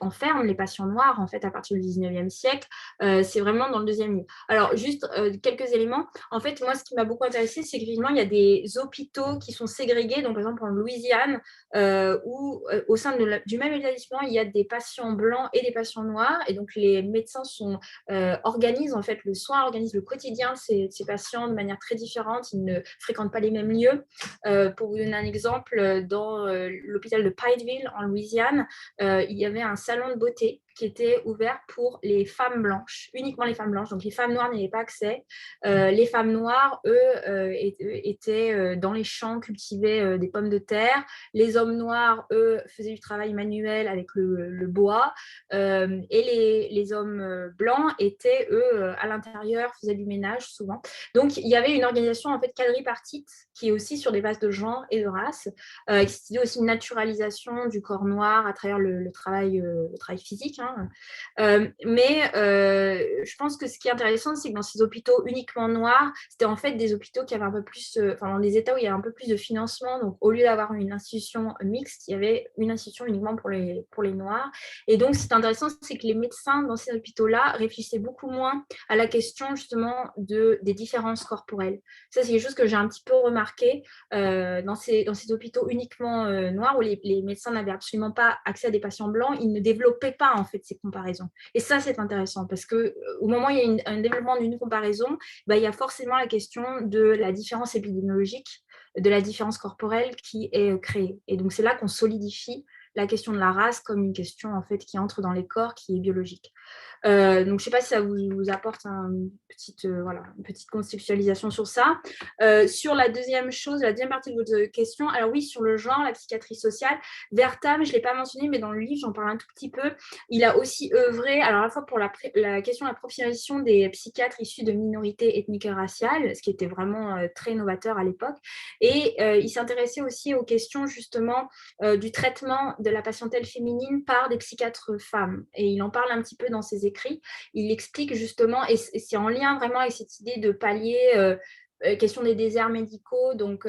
enferment les patients noirs, en fait, à partir du 19e siècle, c'est vraiment dans le deuxième livre. Alors, juste quelques éléments. En fait, moi, ce qui m'a beaucoup intéressé, c'est qu'effectivement, il y a des hôpitaux qui sont ségrégés, donc par exemple en Louisiane, où au sein du même établissement, il y a des patients blancs et des patients noirs, et donc les médecins organisent en fait le soin, organisent le quotidien de ces patients de manière très différente. Ils ne fréquentent pas les mêmes lieux. Pour vous donner un exemple, dans l'hôpital de Pineville, en Louisiane, il y avait un salon de beauté qui était ouvert pour les femmes blanches, uniquement les femmes blanches. Donc, les femmes noires n'avaient pas accès. Les femmes noires, eux, étaient dans les champs, cultivaient des pommes de terre. Les hommes noirs, eux, faisaient du travail manuel avec le bois. Et les hommes blancs étaient, eux, à l'intérieur, faisaient du ménage souvent. Donc, il y avait une organisation en fait quadripartite qui est aussi sur des bases de genre et de race. C'était aussi une naturalisation du corps noir à travers le travail physique. Mais je pense que ce qui est intéressant, c'est que dans ces hôpitaux uniquement noirs, c'était en fait des hôpitaux qui avaient un peu plus, dans des États où il y avait un peu plus de financement. Donc, au lieu d'avoir une institution mixte, il y avait une institution uniquement pour les noirs. Et donc, ce qui est intéressant, c'est que les médecins dans ces hôpitaux-là réfléchissaient beaucoup moins à la question justement des différences corporelles. Ça, c'est quelque chose que j'ai un petit peu remarqué dans ces hôpitaux uniquement noirs où les médecins n'avaient absolument pas accès à des patients blancs. Ils ne développaient pas en fait ces comparaisons. Et ça, c'est intéressant parce qu'au moment où il y a un développement d'une comparaison, il y a forcément la question de la différence épidémiologique, de la différence corporelle qui est créée. Et donc, c'est là qu'on solidifie la question de la race comme une question en fait qui entre dans les corps, qui est biologique. Donc, je ne sais pas si ça vous apporte une petite contextualisation sur ça. Sur la deuxième partie de votre question, alors oui, sur le genre, la psychiatrie sociale, Vertam, je ne l'ai pas mentionné, mais dans le livre, j'en parle un tout petit peu. Il a aussi œuvré, alors à la fois pour la question de la profilation des psychiatres issus de minorités ethniques et raciales, ce qui était vraiment très novateur à l'époque. Et il s'intéressait aussi aux questions justement du traitement de la patientèle féminine par des psychiatres femmes. Et il en parle un petit peu dans ses écrits. Il explique justement, et c'est en lien vraiment avec cette idée de pallier question des déserts médicaux. Donc,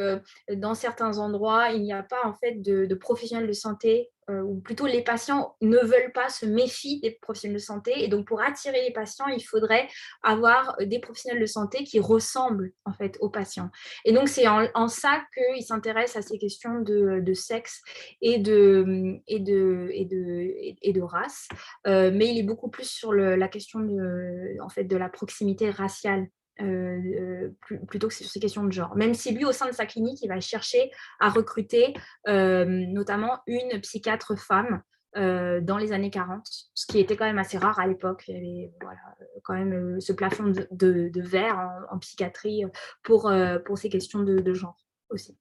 dans certains endroits, il n'y a pas en fait de professionnels de santé, ou plutôt les patients ne veulent pas, se méfient des professionnels de santé. Et donc, pour attirer les patients, il faudrait avoir des professionnels de santé qui ressemblent en fait aux patients. Et donc, c'est en ça qu'il s'intéresse à ces questions de sexe et de race. Mais il est beaucoup plus sur la question de la proximité raciale. Plutôt que sur ces questions de genre. Même si lui, au sein de sa clinique, il va chercher à recruter notamment une psychiatre femme dans les années 40, ce qui était quand même assez rare à l'époque. Il y avait quand même ce plafond de verre en psychiatrie pour ces questions de genre aussi.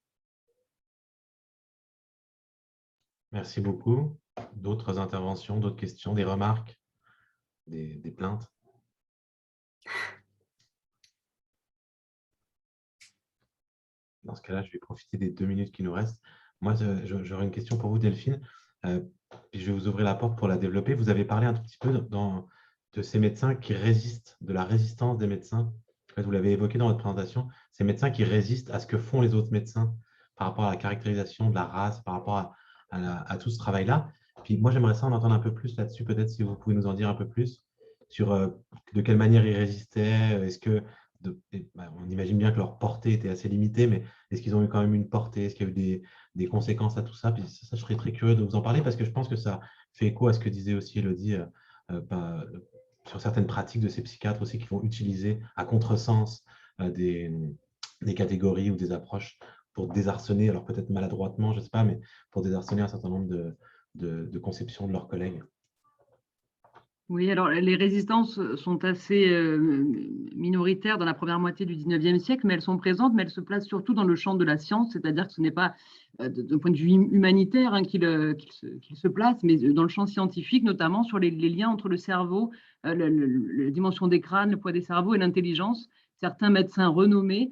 Merci beaucoup. D'autres interventions, d'autres questions, des remarques, des plaintes? Dans ce cas-là, je vais profiter des 2 minutes qui nous restent. Moi, j'aurais une question pour vous, Delphine. Puis je vais vous ouvrir la porte pour la développer. Vous avez parlé un tout petit peu de ces médecins qui résistent, de la résistance des médecins. En fait, vous l'avez évoqué dans votre présentation, ces médecins qui résistent à ce que font les autres médecins par rapport à la caractérisation de la race, par rapport à tout ce travail-là. Puis moi, j'aimerais ça en entendre un peu plus là-dessus, peut-être si vous pouvez nous en dire un peu plus sur de quelle manière ils résistaient. Est-ce que on imagine bien que leur portée était assez limitée, mais est-ce qu'ils ont eu quand même une portée? Est-ce qu'il y a eu des conséquences à tout ça? Puis ça, je serais très curieux de vous en parler parce que je pense que ça fait écho à ce que disait aussi Élodie sur certaines pratiques de ces psychiatres aussi qui vont utiliser à contresens des catégories ou des approches pour désarçonner, alors peut-être maladroitement, je ne sais pas, mais pour désarçonner un certain nombre de conceptions de leurs collègues. Oui, alors les résistances sont assez minoritaires dans la première moitié du 19e siècle, mais elles sont présentes, mais elles se placent surtout dans le champ de la science, c'est-à-dire que ce n'est pas d'un point de vue humanitaire qu'il se place, mais dans le champ scientifique, notamment sur les liens entre le cerveau, la dimension des crânes, le poids des cerveaux et l'intelligence. Certains médecins renommés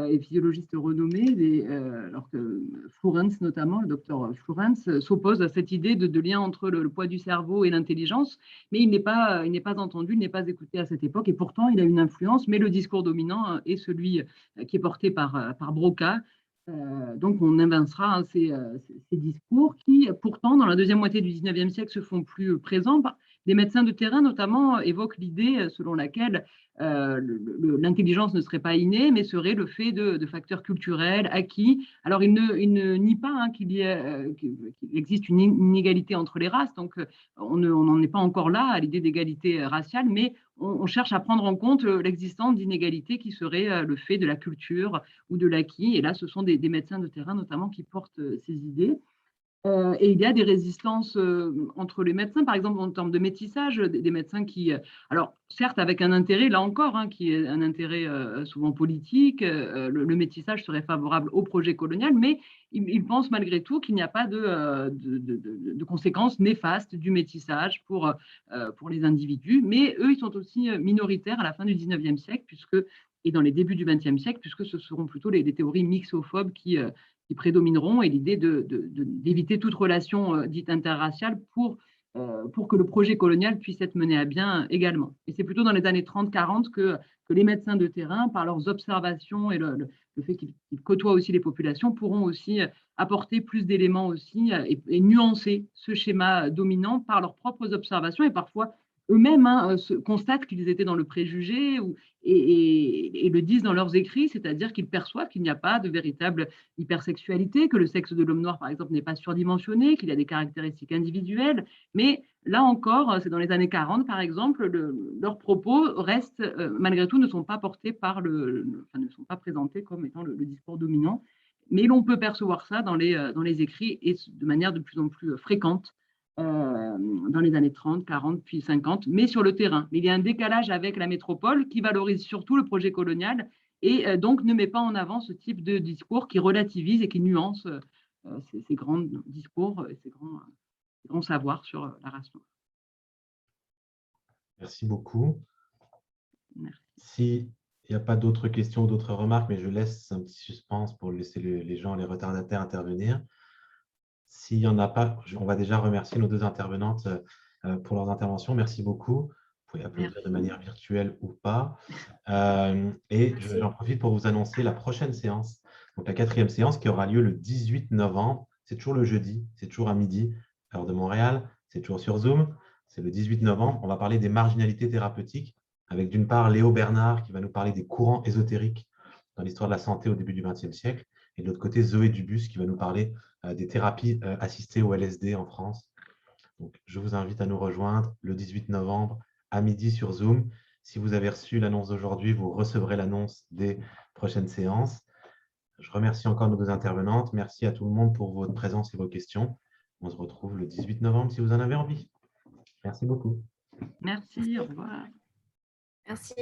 et physiologistes renommés, alors que Florence notamment, le docteur Florence, s'oppose à cette idée de lien entre le poids du cerveau et l'intelligence, mais il n'est pas entendu, il n'est pas écouté à cette époque, et pourtant il a une influence, mais le discours dominant est celui qui est porté par Broca. Donc on invincera ces discours qui, pourtant, dans la deuxième moitié du 19e siècle, se font plus présents. Des médecins de terrain, notamment, évoquent l'idée selon laquelle l'intelligence ne serait pas innée, mais serait le fait de facteurs culturels acquis. Alors, il ne nie pas qu'il existe une inégalité entre les races, donc on n'en est pas encore là à l'idée d'égalité raciale, mais on cherche à prendre en compte l'existence d'inégalités qui seraient le fait de la culture ou de l'acquis. Et là, ce sont des médecins de terrain notamment qui portent ces idées. Et il y a des résistances entre les médecins, par exemple en termes de métissage, des médecins qui, alors certes avec un intérêt, là encore, qui est un intérêt souvent politique, le métissage serait favorable au projet colonial, mais ils pensent malgré tout qu'il n'y a pas de conséquences néfastes du métissage pour les individus, mais eux, ils sont aussi minoritaires à la fin du 19e siècle, et dans les débuts du 20e siècle, puisque ce seront plutôt les théories mixophobes qui prédomineront, et l'idée d'éviter toute relation dite interraciale pour que le projet colonial puisse être mené à bien également. Et c'est plutôt dans les années 30-40 que les médecins de terrain, par leurs observations et le fait qu'ils côtoient aussi les populations, pourront aussi apporter plus d'éléments aussi et nuancer ce schéma dominant par leurs propres observations et parfois eux-mêmes constatent qu'ils étaient dans le préjugé et le disent dans leurs écrits, c'est-à-dire qu'ils perçoivent qu'il n'y a pas de véritable hypersexualité, que le sexe de l'homme noir, par exemple, n'est pas surdimensionné, qu'il y a des caractéristiques individuelles. Mais là encore, c'est dans les années 40, par exemple, leurs propos restent, malgré tout, ne sont pas portés ne sont pas présentés comme étant le discours dominant. Mais l'on peut percevoir ça dans les écrits et de manière de plus en plus fréquente dans les années 30, 40, puis 50, mais sur le terrain. Mais il y a un décalage avec la métropole qui valorise surtout le projet colonial et donc ne met pas en avant ce type de discours qui relativise et qui nuance ces grands discours et ces grands savoirs sur la race noire. Merci beaucoup. Merci. S'il n'y a pas d'autres questions ou d'autres remarques, mais je laisse un petit suspense pour laisser les gens, les retardataires intervenir. S'il n'y en a pas, on va déjà remercier nos deux intervenantes pour leurs interventions. Merci beaucoup. Vous pouvez applaudir de manière virtuelle ou pas. Et j'en profite pour vous annoncer la prochaine séance, donc la 4e séance qui aura lieu le 18 novembre. C'est toujours le jeudi, c'est toujours à midi, heure de Montréal, c'est toujours sur Zoom. C'est le 18 novembre. On va parler des marginalités thérapeutiques avec d'une part Léo Bernard qui va nous parler des courants ésotériques dans l'histoire de la santé au début du XXe siècle. Et de l'autre côté, Zoé Dubus qui va nous parler des thérapies assistées au LSD en France. Donc, je vous invite à nous rejoindre le 18 novembre à midi sur Zoom. Si vous avez reçu l'annonce d'aujourd'hui, vous recevrez l'annonce des prochaines séances. Je remercie encore nos deux intervenantes. Merci à tout le monde pour votre présence et vos questions. On se retrouve le 18 novembre si vous en avez envie. Merci beaucoup. Merci, au revoir. Merci.